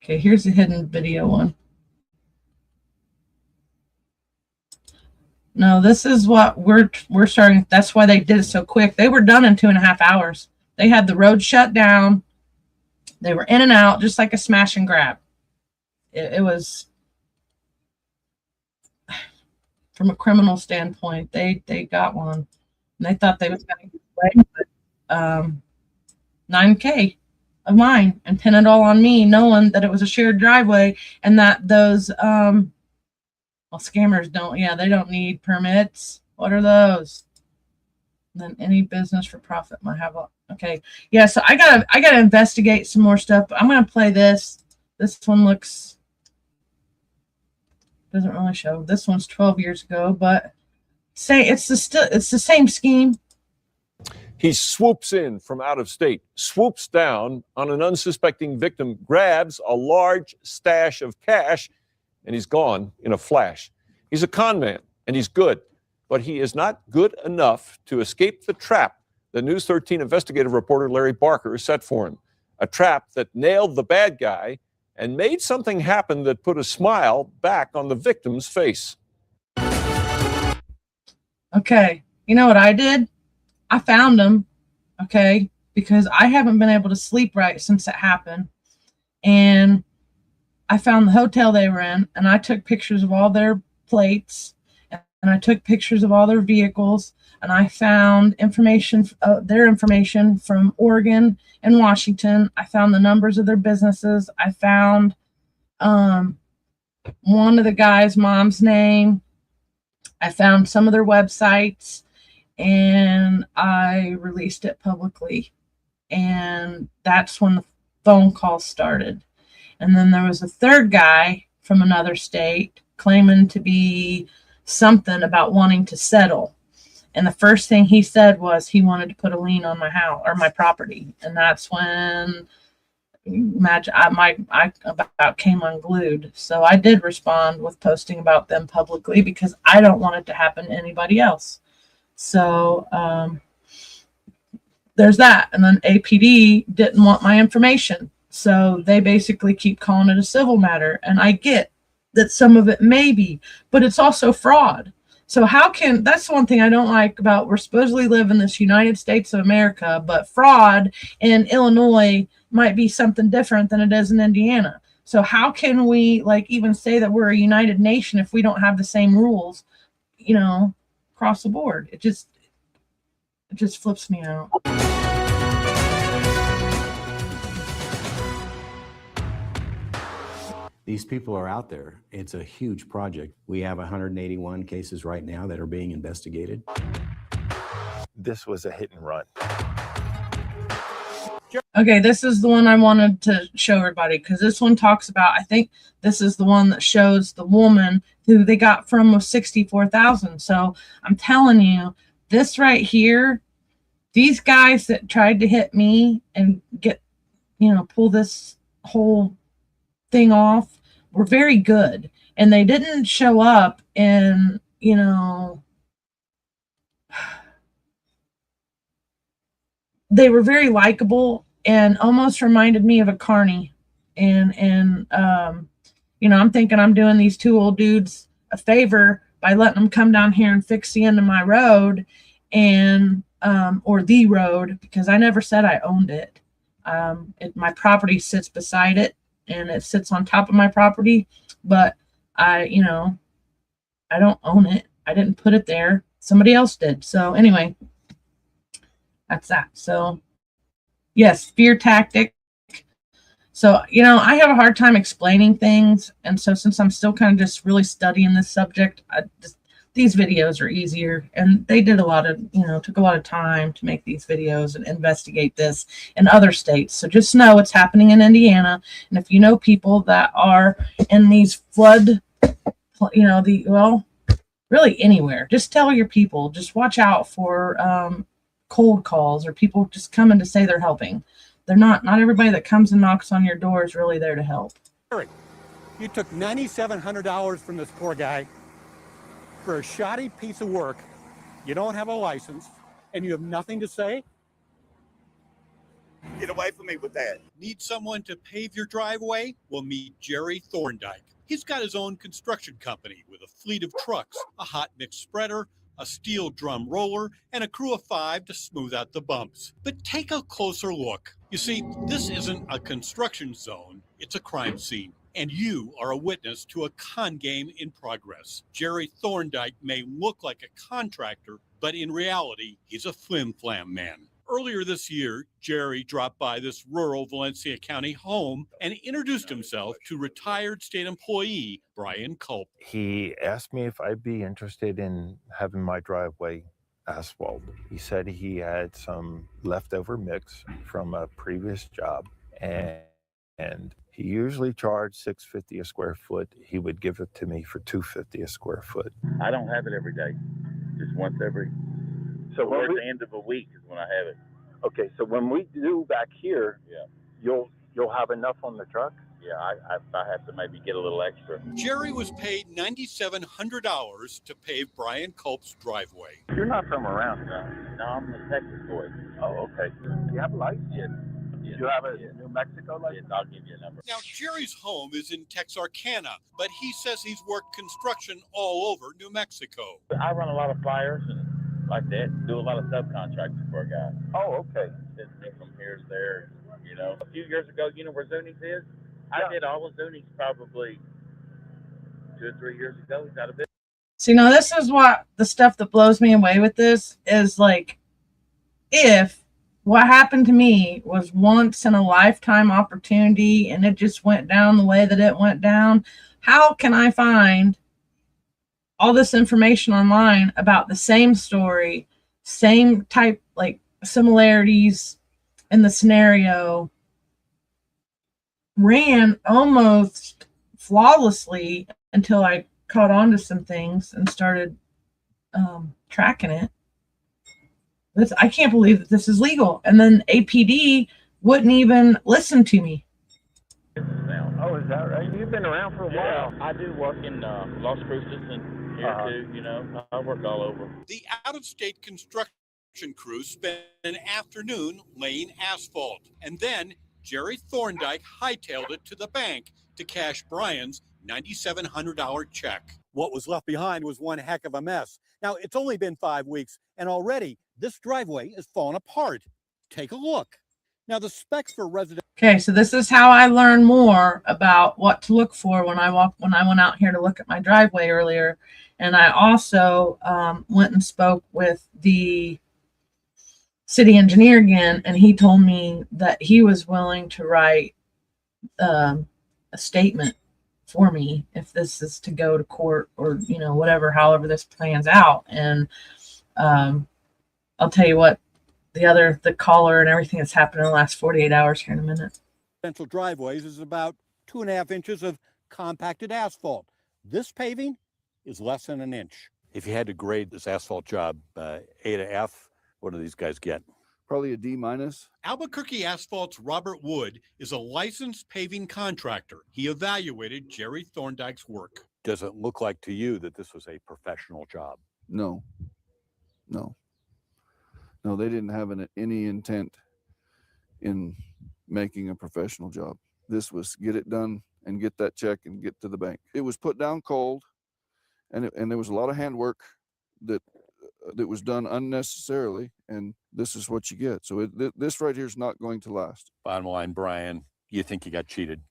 Okay, here's a hidden video one. No, this is what we're starting. That's why they did it so quick. They were done in 2.5 hours. They had the road shut down. They were in and out, just like a smash and grab. It was, from a criminal standpoint, they got one. And they thought they was going to get away with $9K of mine and pin it all on me, knowing that it was a shared driveway and that those well, scammers don't, yeah, they don't need permits. What are those? And then any business for profit might have a, okay. Yeah, so I gotta investigate some more stuff, but I'm gonna play this. This one looks, doesn't really show. This one's 12 years ago, but it's the same scheme.
He swoops in from out of state, swoops down on an unsuspecting victim, grabs a large stash of cash, and he's gone in a flash. He's a con man, and he's good, but he is not good enough to escape the trap that News 13 investigative reporter Larry Barker set for him, a trap that nailed the bad guy and made something happen that put a smile back on the victim's face.
Okay, you know what I did? I found them, okay, because I haven't been able to sleep right since it happened. And I found the hotel they were in, and I took pictures of all their plates, and I took pictures of all their vehicles, and I found their information from Oregon and Washington. I found the numbers of their businesses. I found one of the guy's mom's name. I found some of their websites, and I released it publicly. And that's when the phone call started. And then there was a third guy from another state claiming to be something about wanting to settle. And the first thing he said was he wanted to put a lien on my house or my property. And that's when I about came unglued. So I did respond with posting about them publicly because I don't want it to happen to anybody else. So there's that. And then APD didn't want my information. So they basically keep calling it a civil matter. And I get that some of it may be, but it's also fraud. So that's one thing I don't like about, we're supposedly live in this United States of America, but fraud in Illinois might be something different than it is in Indiana. So how can we even say that we're a united nation if we don't have the same rules, across the board? It just flips me out.
These people are out there. It's a huge project. We have 181 cases right now that are being investigated.
This was a hit and run.
Okay, this is the one I wanted to show everybody because this one talks about, I think this is the one that shows the woman who they got from with $64,000. So I'm telling you, this right here, these guys that tried to hit me and get, pull this whole thing off were very good. And they didn't show up in, they were very likable and almost reminded me of a carny. And I'm thinking I'm doing these two old dudes a favor by letting them come down here and fix the end of my road and, or the road, because I never said I owned it. My property sits beside it and it sits on top of my property, but I don't own it. I didn't put it there. Somebody else did. So anyway, that's that. So yes, fear tactic. So, I have a hard time explaining things. And so since I'm still kind of just really studying this subject, these videos are easier. And they did took a lot of time to make these videos and investigate this in other states. So just know it's happening in Indiana. And if you know people that are in these flood, really anywhere, just tell your people, just watch out for cold calls or people just coming to say they're helping. They're not everybody that comes and knocks on your door is really there to help.
You took $9,700 from this poor guy for a shoddy piece of work. You don't have a license and you have nothing to say?
Get away from me with that.
Need someone to pave your driveway? Well, meet Jerry Thorndike. He's got his own construction company with a fleet of trucks, a hot mix spreader, a steel drum roller, and a crew of 5 to smooth out the bumps. But take a closer look. You see, this isn't a construction zone, it's a crime scene. And you are a witness to a con game in progress. Jerry Thorndike may look like a contractor, but in reality, he's a flim-flam man. Earlier this year, Jerry dropped by this rural Valencia County home and introduced himself to retired state employee Brian Culp.
He asked me if I'd be interested in having my driveway asphalt. He said he had some leftover mix from a previous job, and he usually charged $6.50 a square foot. He would give it to me for $2.50 a square foot.
I don't have it every day. Just once every,
So
towards the end of a week is when I have it.
okay, so when we do back here,
Yeah.
you'll have enough on the truck?
Yeah, I have to maybe get a little extra.
Jerry was paid $9,700 to pave Brian Culp's driveway.
You're not from around
No, no, I'm a Texas boy.
Oh, okay. Do you have a license?
Yes.
Do you have a New Mexico license?
Yes, I'll give you a number.
Now, Jerry's home is in Texarkana, but he says he's worked construction all over New Mexico.
I run a lot of flyers and like that. Do a lot of subcontracting for a guy.
Oh, okay.
Send me from here to there. You know, a few years ago, you know where Zunix is? I did all of Zunix probably 2 or 3 years ago. He's out of business.
See, now this is what the stuff that blows me away with this is, like, if what happened to me was once in a lifetime opportunity and it just went down the way that it went down, how can I find all this information online about the same story, same type, like similarities in the scenario, ran almost flawlessly until I caught on to some things and started tracking it. I can't believe that this is legal. And then APD wouldn't even listen to me.
Oh, is that right? You've been around for a while.
I do work in Las Cruces and here too, you know. I work all over.
The out-of-state construction crew spent an afternoon laying asphalt, and then Jerry Thorndike hightailed it to the bank to cash Brian's $9,700 check.
What was left behind was one heck of a mess. Now, it's only been 5 weeks, and already this driveway is falling apart. Take a look. Now, the specs for residential.
Okay, so this is how I learned more about what to look for when I went out here to look at my driveway earlier. And I also went and spoke with the city engineer again, and he told me that he was willing to write a statement for me if this is to go to court or, you know, whatever, however this plans out. And I'll tell you what, the caller and everything that's happened in the last 48 hours here in a minute.
Residential driveways is about 2.5 inches of compacted asphalt. This paving is less than an inch. If you had to grade this asphalt job A to F, what do these guys get?
Probably a D minus.
Albuquerque Asphalt's Robert Wood is a licensed paving contractor. He evaluated Jerry Thorndike's work.
Does it look like to you that this was a professional job?
No. No, they didn't have any intent in making a professional job. This was get it done and get that check and get to the bank. It was put down cold, and there was a lot of handwork that was done unnecessarily, and this is what you get. So this right here is not going to last.
Bottom line, Brian, you think you got cheated?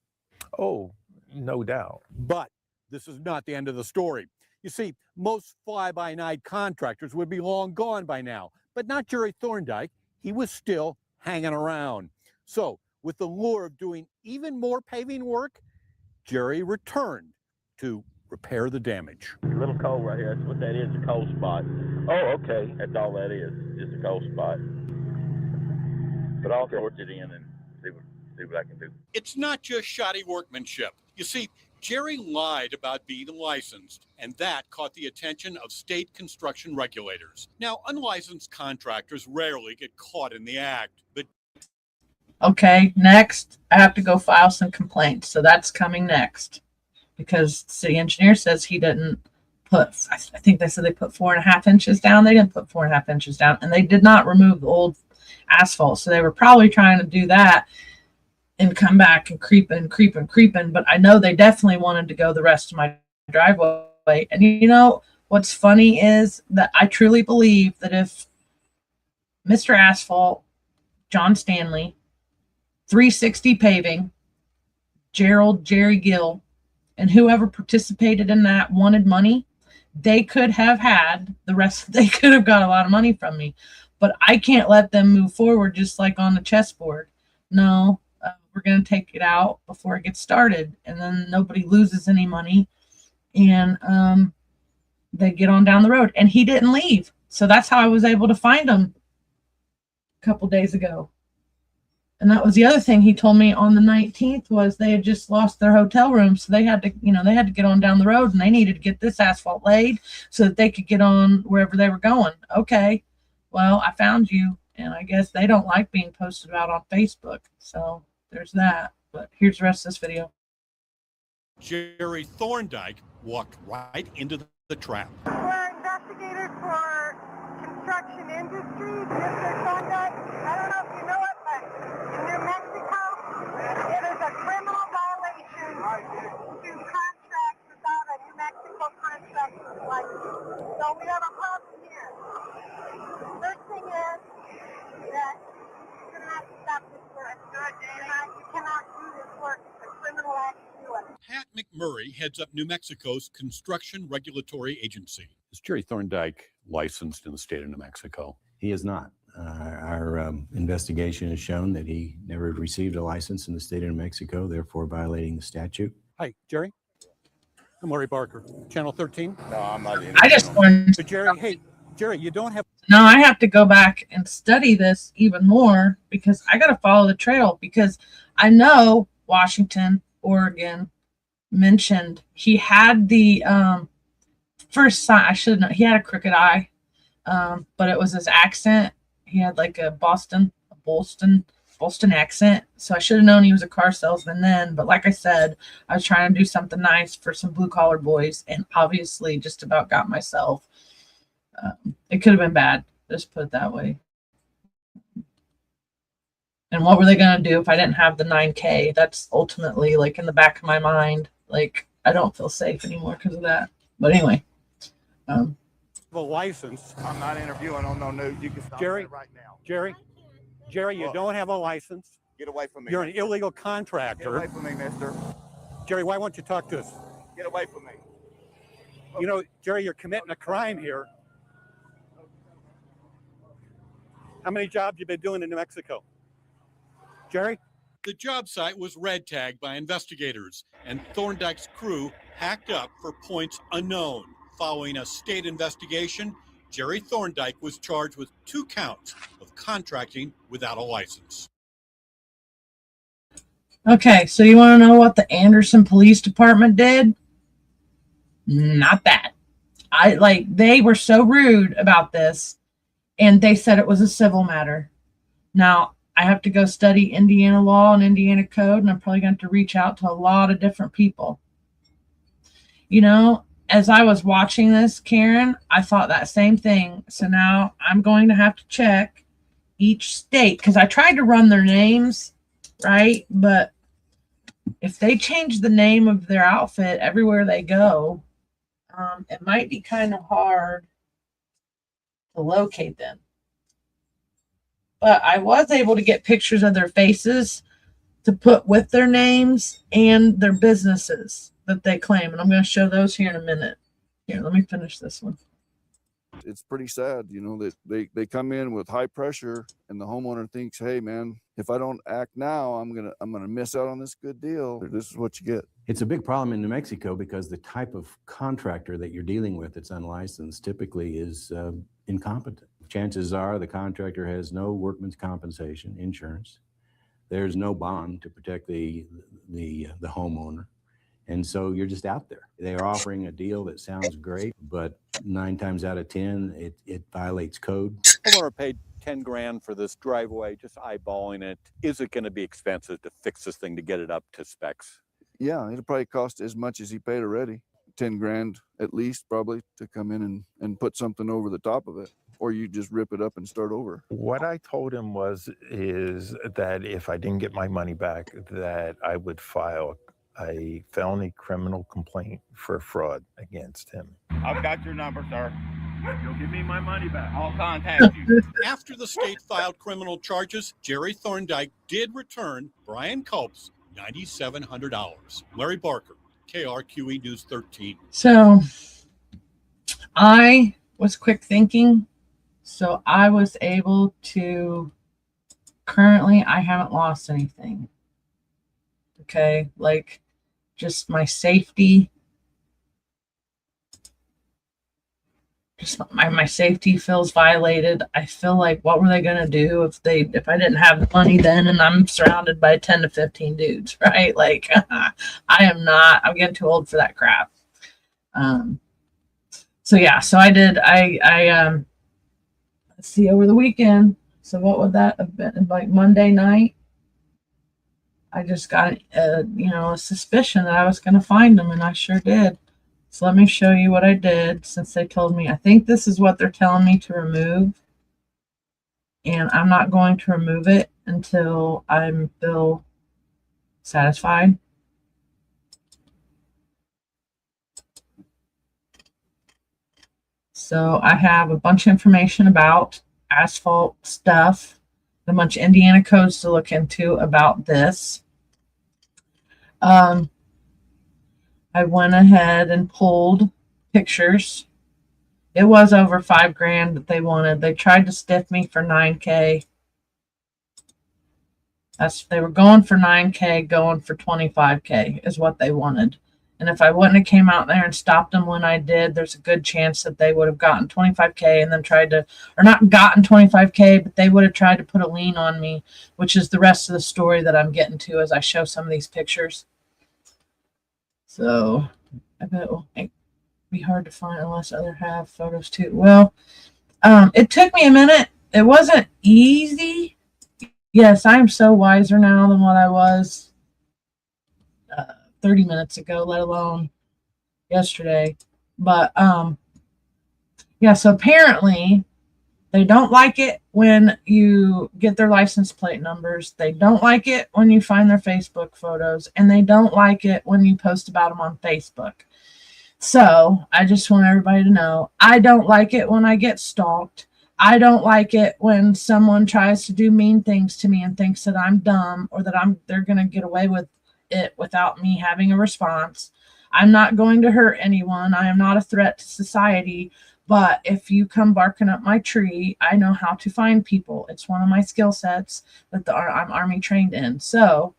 Oh, no doubt.
But this is not the end of the story. You see, most fly-by-night contractors would be long gone by now, but not Jerry Thorndike. He was still hanging around. So, with the lure of doing even more paving work, Jerry returned to repair the damage.
A little cold right here. That's what that is, a cold spot.
Oh, okay.
That's all that is, just a cold spot. But I'll torch it in and see what I can do.
It's not just shoddy workmanship. You see, Jerry lied about being licensed, and that caught the attention of state construction regulators. Now, unlicensed contractors rarely get caught in the act, but
Okay, next, I have to go file some complaints. So that's coming next because the city engineer says he didn't put, I think they said they put 4.5 inches down. They didn't put 4.5 inches down, and they did not remove the old asphalt. So they were probably trying to do that and come back and creeping. But I know they definitely wanted to go the rest of my driveway. And you know, what's funny is that I truly believe that if Mr. Asphalt, John Stanley, 360 Paving, Jerry Gill, and whoever participated in that wanted money, they could have had the rest. They could have got a lot of money from me, but I can't let them move forward just like on the chessboard. No, we're going to take it out before it gets started, and then nobody loses any money, and they get on down the road. And he didn't leave, so that's how I was able to find him a couple days ago. And that was the other thing he told me on the 19th was they had just lost their hotel room. So they had to, they had to get on down the road and they needed to get this asphalt laid so that they could get on wherever they were going. Okay, well, I found you. And I guess they don't like being posted about on Facebook. So there's that. But here's the rest of this video.
Jerry Thorndike walked right into the trap.
We're investigators for construction industry, Mr. Thorndike. I don't know if you know it, but in New Mexico, it is a criminal violation to contract without a New Mexico contract license. So we have a problem here. First thing is that you're going to have to stop this work. You cannot do this work. It's a criminal act to do it.
Pat McMurray heads up New Mexico's Construction Regulatory Agency.
Is Jerry Thorndike licensed in the state of New Mexico?
He is not. Our investigation has shown that he never received a license in the state of New Mexico, therefore violating the statute.
Hi, Jerry. I'm Larry Barker, Channel 13.
No, I'm not.
I just learned.
So Jerry, hey, Jerry, you don't have.
Now I have to go back and study this even more because I got to follow the trail because I know Washington, Oregon mentioned he had the first sign. I should know he had a crooked eye, but it was his accent. He had like a Boston accent. So I should have known he was a car salesman then. But like I said, I was trying to do something nice for some blue collar boys and obviously just about got myself. It could have been bad. Just put it that way. And what were they going to do if I didn't have the 9K? That's ultimately like in the back of my mind. Like I don't feel safe anymore because of that. But anyway.
A license.
I'm not interviewing on no news. You can stop
Jerry,
that right now.
Jerry, you
Look.
don't have a license.
Get away from me.
You're an
mister.
illegal
Get
contractor.
away from me, mister.
Jerry, why won't you talk to us?
Get away from me.
You know, Jerry, you're committing a crime here. How many jobs you been doing in New Mexico? Jerry?
The job site was red tagged by investigators, and Thorndike's crew hacked up for points unknown. Following a state investigation, Jerry Thorndike was charged with 2 counts of contracting without a license.
Okay, so you want to know what the Anderson Police Department did? Not that. They were so rude about this, and they said it was a civil matter. Now, I have to go study Indiana law and Indiana code, and I'm probably going to have to reach out to a lot of different people. You know, as I was watching this, Karen, I thought that same thing. So now I'm going to have to check each state because I tried to run their names, right? But if they change the name of their outfit everywhere they go, it might be kind of hard to locate them. But I was able to get pictures of their faces to put with their names and their businesses that they claim. And I'm going to show those here in a minute. Here, let me finish this one.
It's pretty sad, you know, that they come in with high pressure and the homeowner thinks, hey man, if I don't act now, I'm gonna miss out on this good deal. This is what you get.
It's a big problem in New Mexico because the type of contractor that you're dealing with that's unlicensed typically is incompetent. Chances are the contractor has no workman's compensation insurance. There's no bond to protect the homeowner. And so you're just out there. They're offering a deal that sounds great, but 9 times out of 10, it violates code.
Homeowner paid 10 grand for this driveway, just eyeballing it. Is it going to be expensive to fix this thing to get it up to specs?
Yeah, it'll probably cost as much as he paid already. 10 grand at least probably to come in and put something over the top of it. Or you just rip it up and start over.
What I told him is that if I didn't get my money back, that I would file a felony criminal complaint for fraud against him.
I've got your number, sir.
You'll give me my money back.
I'll contact you.
After the state filed criminal charges, Jerry Thorndike did return Brian Culp's $9,700. Larry Barker, KRQE News 13.
So I was quick thinking. So I was able to, currently I haven't lost anything. Okay, like just my safety. just my safety feels violated. I feel like, what were they going to do if I didn't have the money then, and I'm surrounded by 10 to 15 dudes, right? Like, I'm getting too old for that crap. So yeah, so I did, let's see, over the weekend. So what would that have been? Like Monday night, I just got a suspicion that I was going to find them, and I sure did. So let me show you what I did, since they told me. I think this is what they're telling me to remove, and I'm not going to remove it until I feel satisfied. So I have a bunch of information about asphalt stuff, a bunch of Indiana codes to look into about this. I went ahead and pulled pictures. It was over $5,000 that they wanted. They tried to stiff me for $9K. They were going for $9K, going for $25K is what they wanted. And if I wouldn't have came out there and stopped them when I did, there's a good chance that they would have gotten $25K and then not gotten $25K, but they would have tried to put a lien on me, which is the rest of the story that I'm getting to as I show some of these pictures. So I bet it will be hard to find unless others have photos too. Well, it took me a minute. It wasn't easy. Yes, I'm so wiser now than what I was 30 minutes ago, let alone yesterday. But yeah, so apparently they don't like it when you get their license plate numbers. They don't like it when you find their Facebook photos, and they don't like it when you post about them on Facebook. So I just want everybody to know, I don't like it when I get stalked. I don't like it when someone tries to do mean things to me and thinks that I'm dumb, or that they're going to get away with it without me having a response. I'm not going to hurt anyone. I am not a threat to society. But if you come barking up my tree, I know how to find people. It's one of my skill sets that I'm Army trained in. So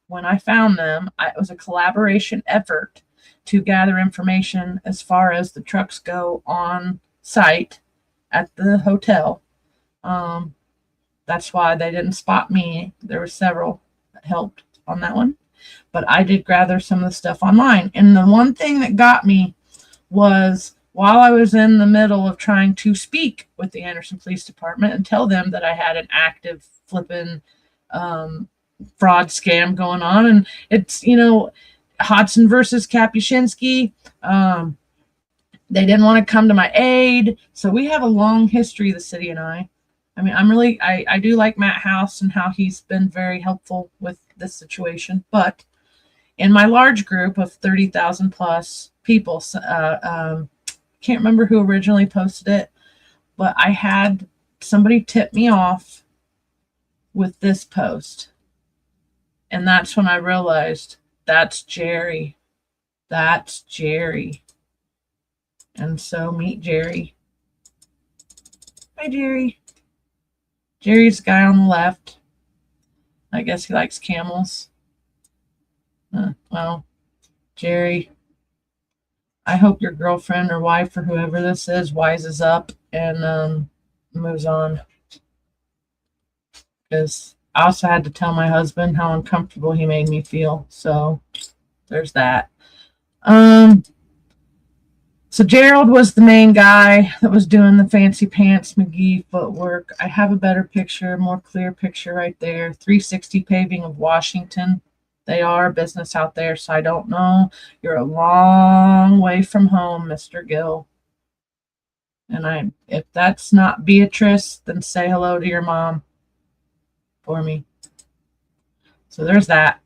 when I found them, it was a collaboration effort to gather information as far as the trucks go on site at the hotel. That's why they didn't spot me. There were several that helped on that one. But I did gather some of the stuff online. And the one thing that got me was, while I was in the middle of trying to speak with the Anderson Police Department and tell them that I had an active flipping fraud scam going on, and it's, Hodson versus Kapuscinski, they didn't want to come to my aid. So we have a long history, the city and I. I mean, I do like Matt House and how he's been very helpful with this situation. But in my large group of 30,000 plus people, can't remember who originally posted it, but I had somebody tip me off with this post. And that's when I realized, that's Jerry. That's Jerry. And so meet Jerry. Hi, Jerry. Jerry's the guy on the left. I guess he likes camels. Well, Jerry, I hope your girlfriend or wife or whoever this is wises up and moves on. Because I also had to tell my husband how uncomfortable he made me feel. So there's that. So Gerald was the main guy that was doing the fancy pants McGee footwork. I have a better picture, more clear picture right there. 360 Paving of Washington. They are a business out there, so I don't know. You're a long way from home, Mr. Gill. And if that's not Beatrice, then say hello to your mom for me. So there's that.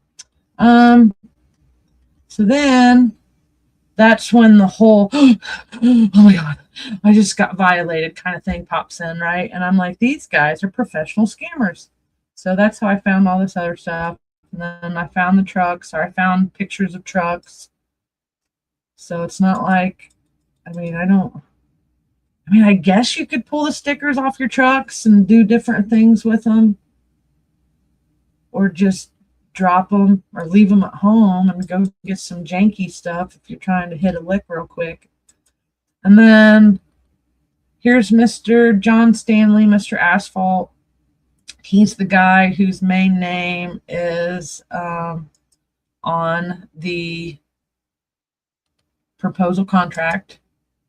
So then that's when the whole, oh my God, I just got violated kind of thing pops in, right? And I'm like, these guys are professional scammers. So that's how I found all this other stuff. And then I found the trucks, or I found pictures of trucks. So it's not like, I guess you could pull the stickers off your trucks and do different things with them. Or just drop them or leave them at home and go get some janky stuff if you're trying to hit a lick real quick. And then here's Mr. John Stanley, Mr. Asphalt. He's the guy whose main name is on the proposal contract.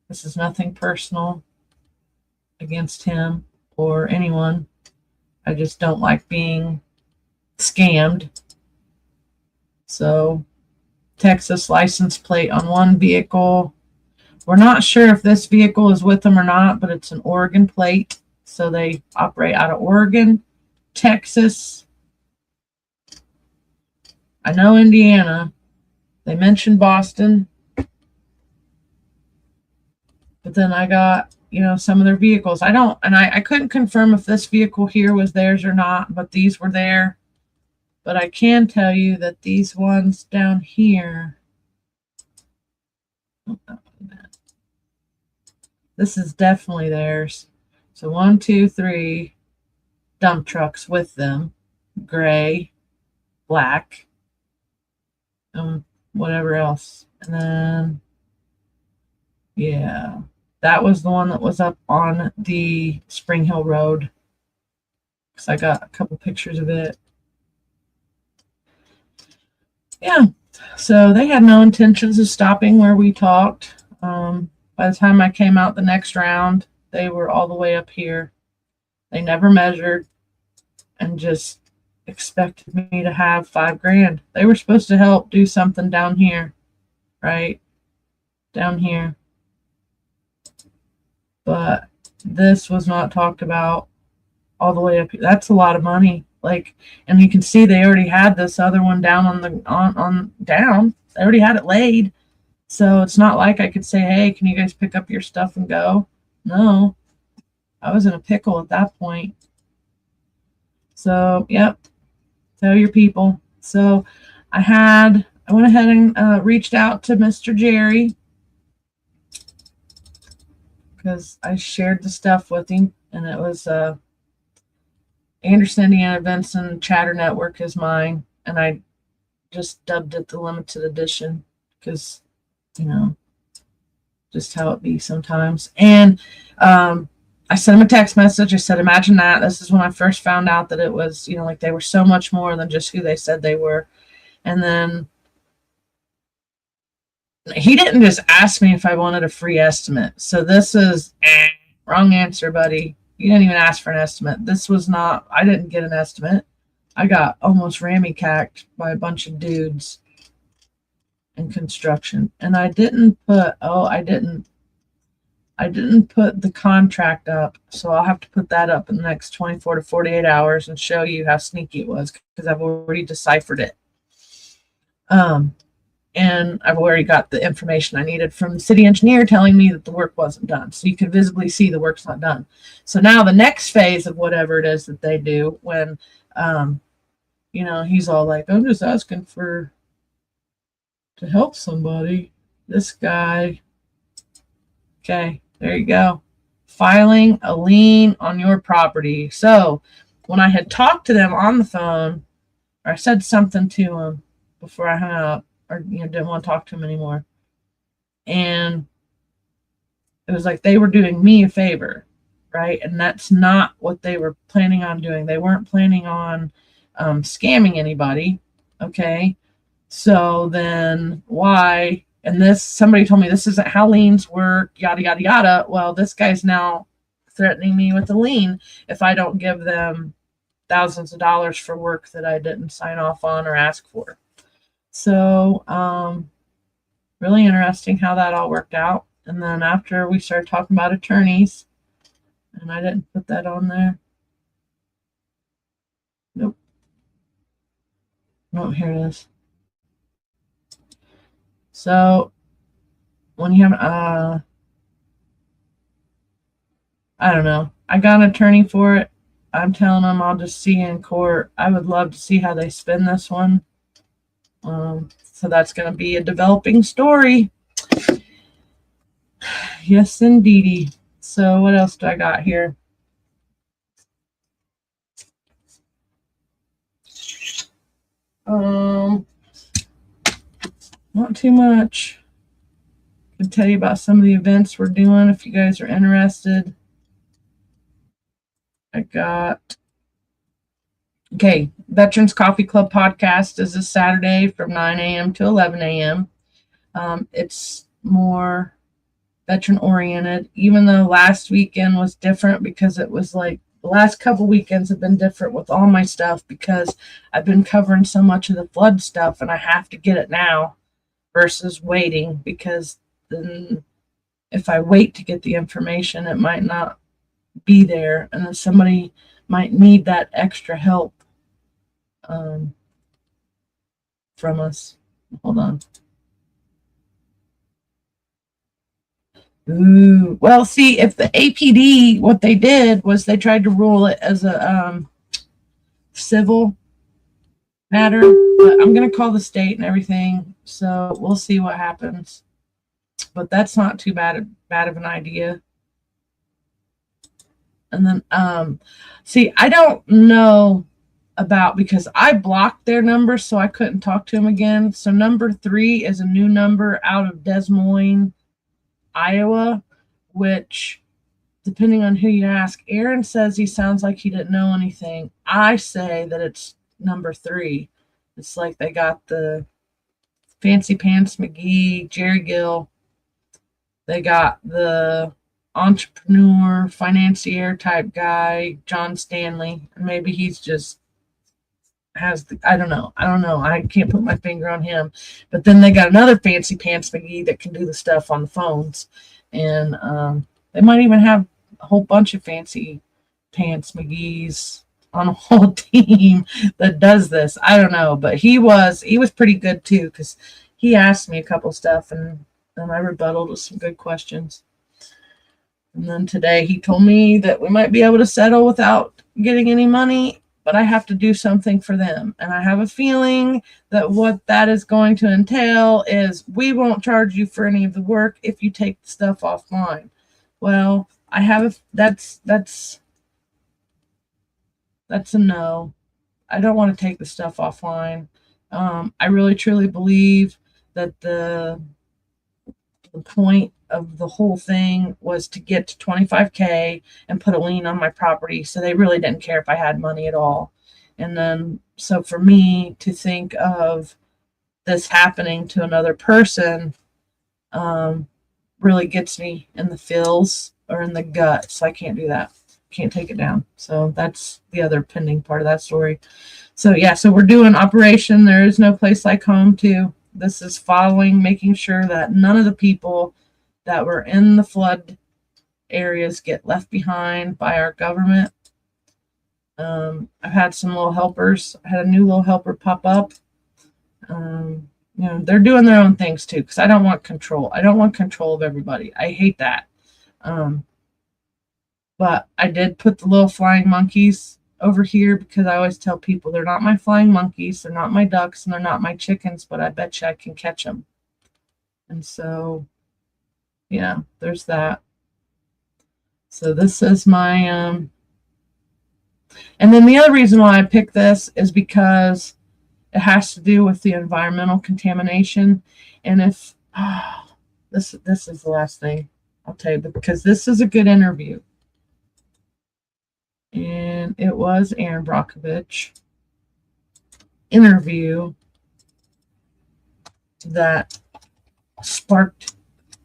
This is nothing personal against him or anyone. I just don't like being scammed. So, Texas license plate on one vehicle. We're not sure if this vehicle is with them or not, but it's an Oregon plate. So they operate out of Oregon, Texas. I know Indiana. They mentioned Boston. But then I got, some of their vehicles. I couldn't confirm if this vehicle here was theirs or not, but these were there. But I can tell you that these ones down here, this is definitely theirs. So 1, 2, 3 dump trucks with them, gray, black, whatever else. And then, yeah, that was the one that was up on the Spring Hill Road. Because I got a couple pictures of it. Yeah, so they had no intentions of stopping where we talked. By the time I came out the next round, they were all the way up here. They never measured and just expected me to have $5,000. They were supposed to help do something down here, right? Down here. But this was not talked about all the way up here. That's a lot of money. And you can see they already had this other one down on down. They already had it laid. So it's not like I could say, hey, can you guys pick up your stuff and go? No. I was in a pickle at that point. So, yep. Tell your people. So I went ahead and reached out to Mr. Jerry because I shared the stuff with him, and it was Anderson, Indiana, Benson, Chatter Network is mine, and I just dubbed it the limited edition because, just how it be sometimes. And I sent him a text message. I said, imagine that. This is when I first found out that it was, they were so much more than just who they said they were. And then he didn't just ask me if I wanted a free estimate. So this is wrong answer, buddy. You didn't even ask for an estimate. This was not, I didn't get an estimate. I got almost rammy-cacked by a bunch of dudes in construction. And I didn't put, I didn't put the contract up. So I'll have to put that up in the next 24 to 48 hours and show you how sneaky it was because I've already deciphered it. And I've already got the information I needed from the city engineer telling me that the work wasn't done. So you can visibly see the work's not done. So now the next phase of whatever it is that they do when, he's all like, I'm just asking to help somebody. This guy. Okay, there you go. Filing a lien on your property. So when I had talked to them on the phone, or I said something to them before I hung up, or didn't want to talk to him anymore. And it was like they were doing me a favor, right? And that's not what they were planning on doing. They weren't planning on scamming anybody, okay? So then why? And somebody told me this isn't how liens work, yada, yada, yada. Well, this guy's now threatening me with a lien if I don't give them thousands of dollars for work that I didn't sign off on or ask for. So, really interesting how that all worked out. And then after we started talking about attorneys, and I didn't put that on there. Nope. Oh, here it is. So, when you have, I don't know. I got an attorney for it. I'm telling them I'll just see you in court. I would love to see how they spin this one. So that's going to be a developing story. Yes, indeedy. So what else do I got here? Not too much. I can tell you about some of the events we're doing if you guys are interested. I got, okay, Veterans Coffee Club podcast is this Saturday from 9 a.m. to 11 a.m. It's more veteran oriented, even though last weekend was different because it was like the last couple weekends have been different with all my stuff because I've been covering so much of the flood stuff and I have to get it now versus waiting, because then if I wait to get the information, it might not be there, and then somebody might need that extra help from us. Hold on. Ooh, well, see, if the APD, what they did was they tried to rule it as a civil matter, but I'm going to call the state and everything, so we'll see what happens. But that's not too bad of an idea. And then, see, I don't know about, because I blocked their number, so I couldn't talk to them again. So number 3 is a new number out of Des Moines, Iowa, which, depending on who you ask, Aaron says he sounds like he didn't know anything. I say that it's number 3. It's like they got the Fancy Pants McGee, Jerry Gill. They got the entrepreneur, financier type guy, John Stanley. Maybe he's just has the, I don't know. I can't put my finger on him. But then they got another Fancy Pants McGee that can do the stuff on the phones. And they might even have a whole bunch of Fancy Pants McGees on a whole team that does this. I don't know. But he was pretty good too, because he asked me a couple stuff and then I rebutted with some good questions. And then today he told me that we might be able to settle without getting any money, but I have to do something for them. And I have a feeling that what that is going to entail is we won't charge you for any of the work if you take the stuff offline. Well, I have that's a no. I don't want to take the stuff offline. I really truly believe that the point of the whole thing was to get to 25K and put a lien on my property, so they really didn't care if I had money at all. And then so for me to think of this happening to another person really gets me in the feels or in the gut, so I can't do that. Can't take it down. So that's the other pending part of that story. So yeah, so we're doing Operation There Is No Place Like Home too. This is following, making sure that none of the people that were in the flood areas get left behind by our government. I've had some little helpers. I had a new little helper pop up. They're doing their own things too, because I don't want control. I don't want control of everybody. I hate that. But I did put the little flying monkeys over here because I always tell people they're not my flying monkeys, they're not my ducks, and they're not my chickens, but I bet you I can catch them. And so, yeah, there's that. So this is my, and then the other reason why I picked this is because it has to do with the environmental contamination. And if, this is the last thing I'll tell you, because this is a good interview. And it was Aaron Brockovich interview that sparked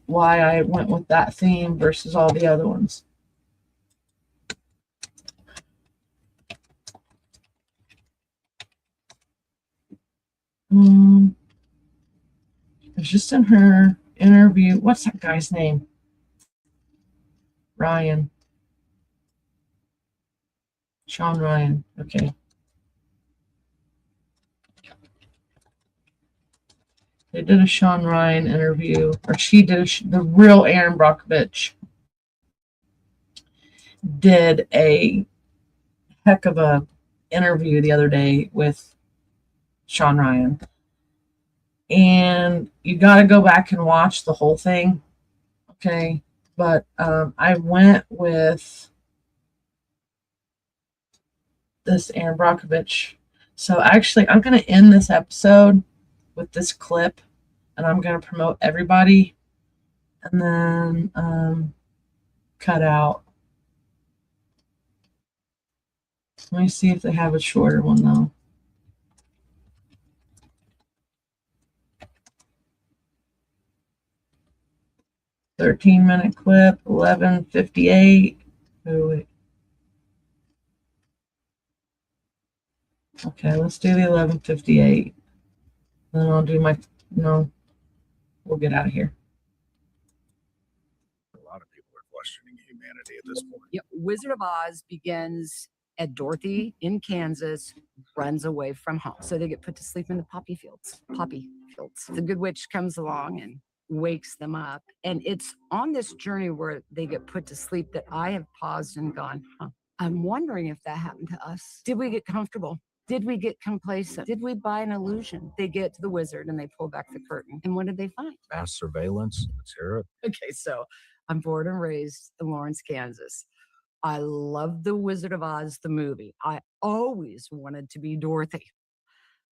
why I went with that theme versus all the other ones. It was just in her interview. What's that guy's name? Ryan. Sean Ryan. Okay. They did a Sean Ryan interview, or she did the real Aaron Brockovich did a heck of a interview the other day with Sean Ryan. And you got to go back and watch the whole thing. Okay. But I went with this Aaron Brockovich. So actually, I'm going to end this episode with this clip, and I'm going to promote everybody, and then cut out Let me see if they have a shorter one though. "13-minute clip, 11:58. Oh, wait. Okay, let's do the 11:58. Then I'll do my, no, we'll get out of here.
A lot of people are questioning humanity at this point.
Yeah, Wizard of Oz begins at Dorothy in Kansas, runs away from home. So they get put to sleep in the poppy fields. The good witch comes along and wakes them up. And it's on this journey where they get put to sleep that I have paused and gone, I'm wondering if that happened to us. Did we get comfortable? Did we get complacent? Did we buy an illusion? They get to the wizard and they pull back the curtain. And what did they find?
Mass surveillance. Let's hear it.
Okay, so I'm born and raised in Lawrence, Kansas. I love The Wizard of Oz, the movie. I always wanted to be Dorothy.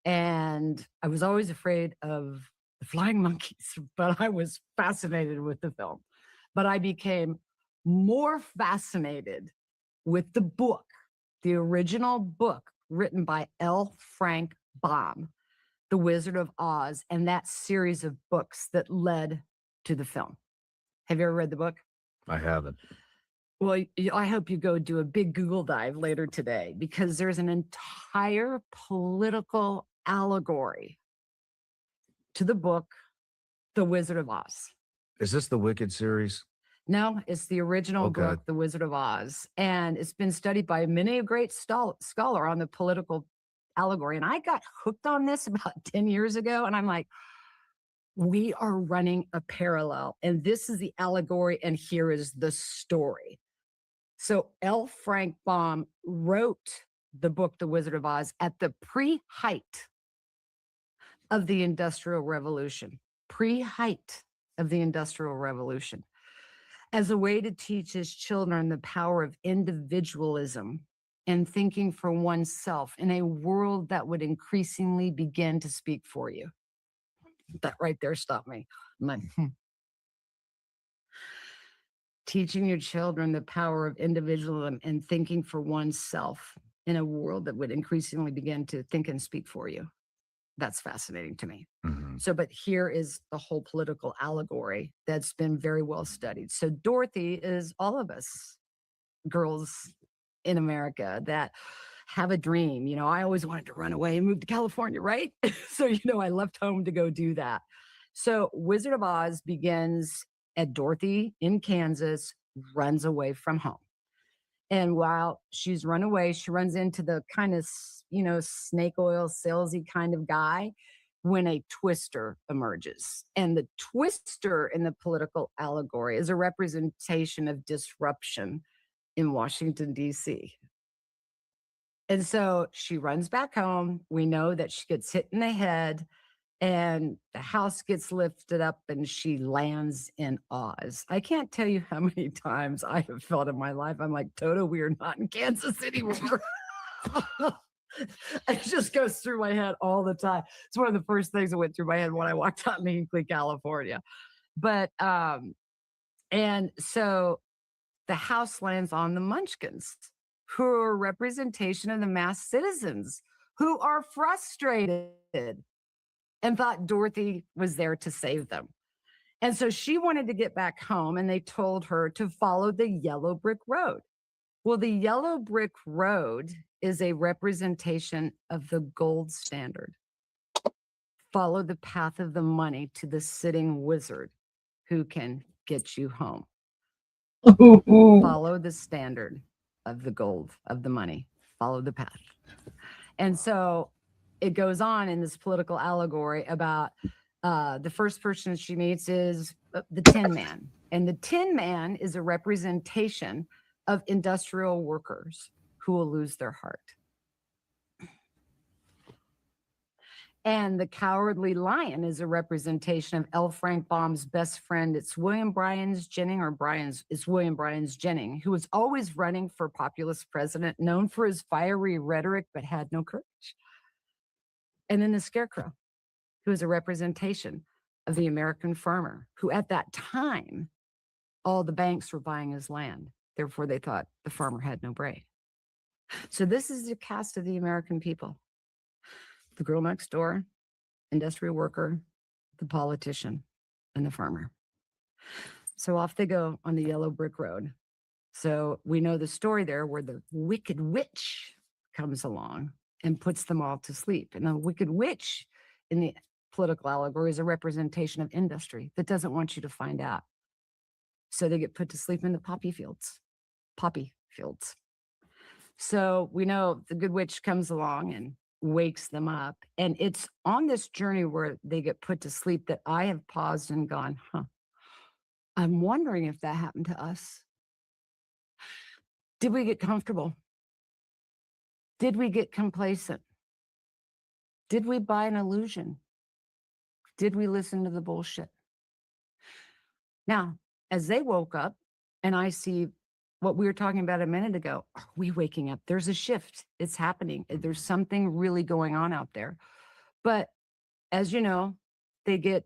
And I was always afraid of the flying monkeys, but I was fascinated with the film. But I became more fascinated with the book, the original book written by L. Frank Baum, The Wizard of Oz, and that series of books that led to the film. Have you ever read the book?
I haven't.
Well, I hope you go do a big Google dive later today, because there's an entire political allegory to the book, The Wizard of Oz.
Is this the Wicked series?
No, it's the original book, The Wizard of Oz. And it's been studied by many a great scholar on the political allegory. And I got hooked on this about 10 years ago. And I'm like, we are running a parallel. And this is the allegory. And here is the story. So L. Frank Baum wrote the book, The Wizard of Oz, at the pre-height of the Industrial Revolution. Pre-height of the Industrial Revolution. As a way to teach his children the power of individualism and thinking for oneself in a world that would increasingly begin to speak for you. That right there stopped me. I'm like, Teaching your children the power of individualism and thinking for oneself in a world that would increasingly begin to think and speak for you. That's fascinating to me. So, but here is the whole political allegory that's been very well studied. So Dorothy is all of us girls in America that have a dream. You know, I always wanted to run away and move to California, right? So, you know, I left home to go do that. So Wizard of Oz begins at Dorothy in Kansas, runs away from home. And while she's run away, she runs into the kind of, you know, snake oil salesy kind of guy when a twister emerges. And the twister in the political allegory is a representation of disruption in Washington, D.C. And so she runs back home. We know that she gets hit in the head and the house gets lifted up and she lands in Oz. I can't tell you how many times I have felt in my life, I'm like, Toto, we are not in Kansas anymore. It just goes through my head all the time. It's one of the first things that went through my head when I walked out in Hinkley, California. But, and so the house lands on the Munchkins, who are a representation of the mass citizens who are frustrated and thought Dorothy was there to save them. And so she wanted to get back home, and they told her to follow the yellow brick road. Well, the yellow brick road is a representation of the gold standard. Follow the path of the money to the sitting wizard who can get you home. Follow the standard of the gold, of the money. Follow the path. And so it goes on in this political allegory about the first person she meets is the Tin Man. And the Tin Man is a representation of industrial workers who will lose their heart. And the Cowardly Lion is a representation of L. Frank Baum's best friend. It's William Bryan's Jennings, it's William Bryan's Jennings, who was always running for populist president, known for his fiery rhetoric, but had no courage. And then the Scarecrow, who is a representation of the American farmer, who at that time, all the banks were buying his land. Therefore, they thought the farmer had no brain. So this is the cast of the American people. The girl next door, industrial worker, the politician, and the farmer. So off they go on the yellow brick road. So we know the story there where the wicked witch comes along and puts them all to sleep. And the wicked witch in the political allegory is a representation of industry that doesn't want you to find out. So they get put to sleep in the poppy fields. So we know the good witch comes along and wakes them up. And it's on this journey where they get put to sleep that I have paused and gone, I'm wondering if that happened to us. Did we get comfortable? Did we get complacent? Did we buy an illusion? Did we listen to the bullshit? Now, as they woke up and I see what we were talking about a minute ago, are we waking up? There's a shift. It's happening. There's something really going on out there. But as you know, they get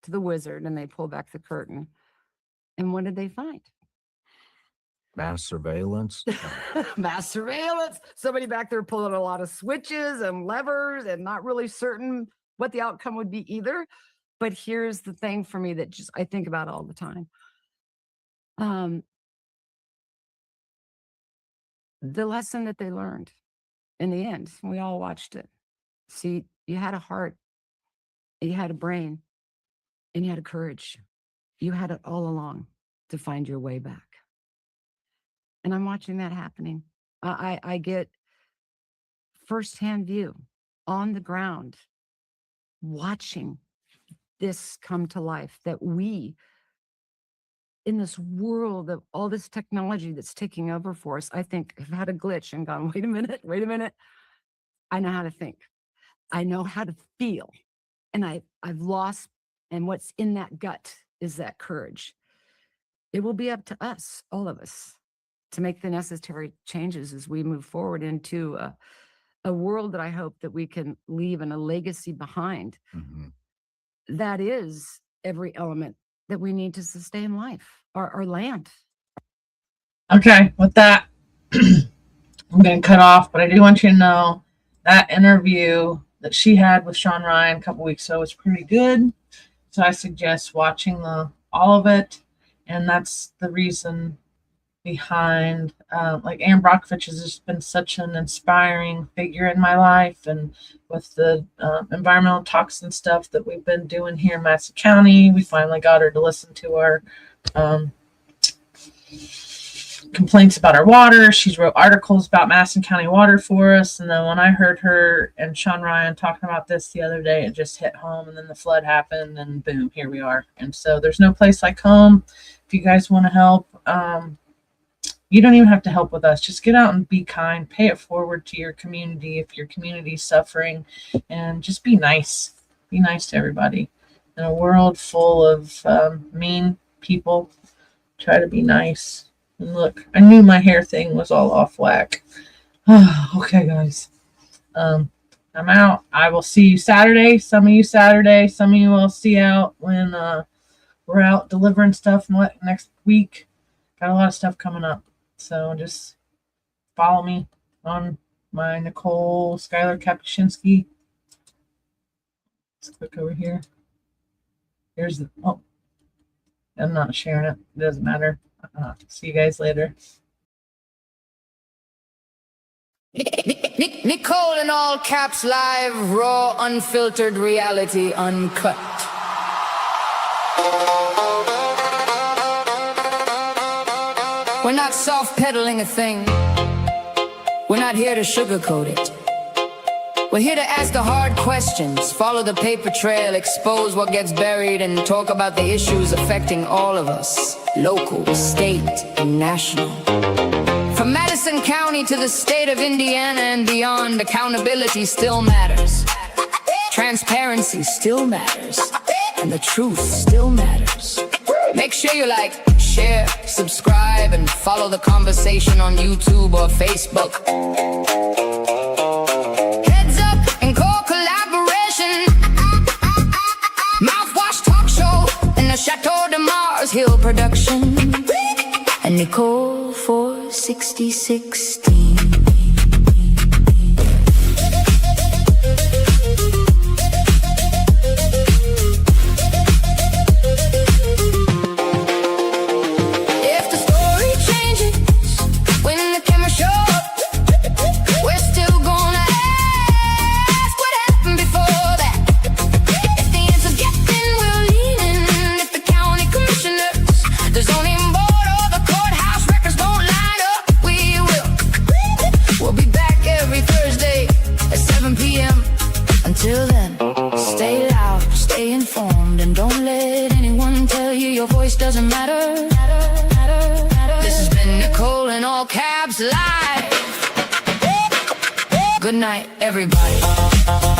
to the wizard and they pull back the curtain. And what did they find?
Mass surveillance.
Mass surveillance. Somebody back there pulling a lot of switches and levers and not really certain what the outcome would be either. But here's the thing for me that just I think about all the time. The lesson that they learned in the end, we all watched it. See, you had a heart, you had a brain, and you had a courage. You had it all along to find your way back. And I'm watching that happening. I get firsthand view on the ground, watching this come to life, that we, in this world of all this technology that's taking over for us, I think have had a glitch and gone, wait a minute. I know how to think. I know how to feel. And I've lost, and what's in that gut is that courage. It will be up to us, all of us, to make the necessary changes as we move forward into a world that I hope that we can leave and a legacy behind. That is every element that we need to sustain life, our land.
Okay, with that, I'm going to cut off, but I do want you to know that interview that she had with Sean Ryan a couple weeks ago was pretty good. So I suggest watching all of it. And that's the reason behind, like Aaron Brockovich has just been such an inspiring figure in my life. And with the environmental toxin stuff that we've been doing here in Madison County, we finally got her to listen to our complaints about our water. She's wrote articles about Madison County water for us. And then when I heard her and Sean Ryan talking about this the other day, it just hit home. And then the flood happened and boom, here we are. And so there's no place like home. If you guys want to help, you don't even have to help with us. Just get out and be kind. Pay it forward to your community if your community's suffering. And just be nice. Be nice to everybody. In a world full of mean people, try to be nice. And look, I knew my hair thing was all off whack. Okay, guys. I'm out. I will see you Saturday. Some of you Saturday. Some of you will see out when we're out delivering stuff next week. Got a lot of stuff coming up. So just follow me on my NICOLE Skylar Kapuscinski. Let's click over here. Here's the, oh, I'm not sharing it. It doesn't matter. See you guys later.
NICOLE in all caps live, raw, unfiltered reality, uncut. We're not soft-pedaling a thing. We're not here to sugarcoat it. We're here to ask the hard questions, follow the paper trail, expose what gets buried, and talk about the issues affecting all of us, local, state, and national. From Madison County to the state of Indiana and beyond, accountability still matters. Transparency still matters. And the truth still matters. Make sure you like, share, subscribe, and follow the conversation on YouTube or Facebook. Heads up and core collaboration. Mouthwash talk show and the Chateau de Mars Hill production. And NICOLE for 6016. All Caps Live. Good night, everybody.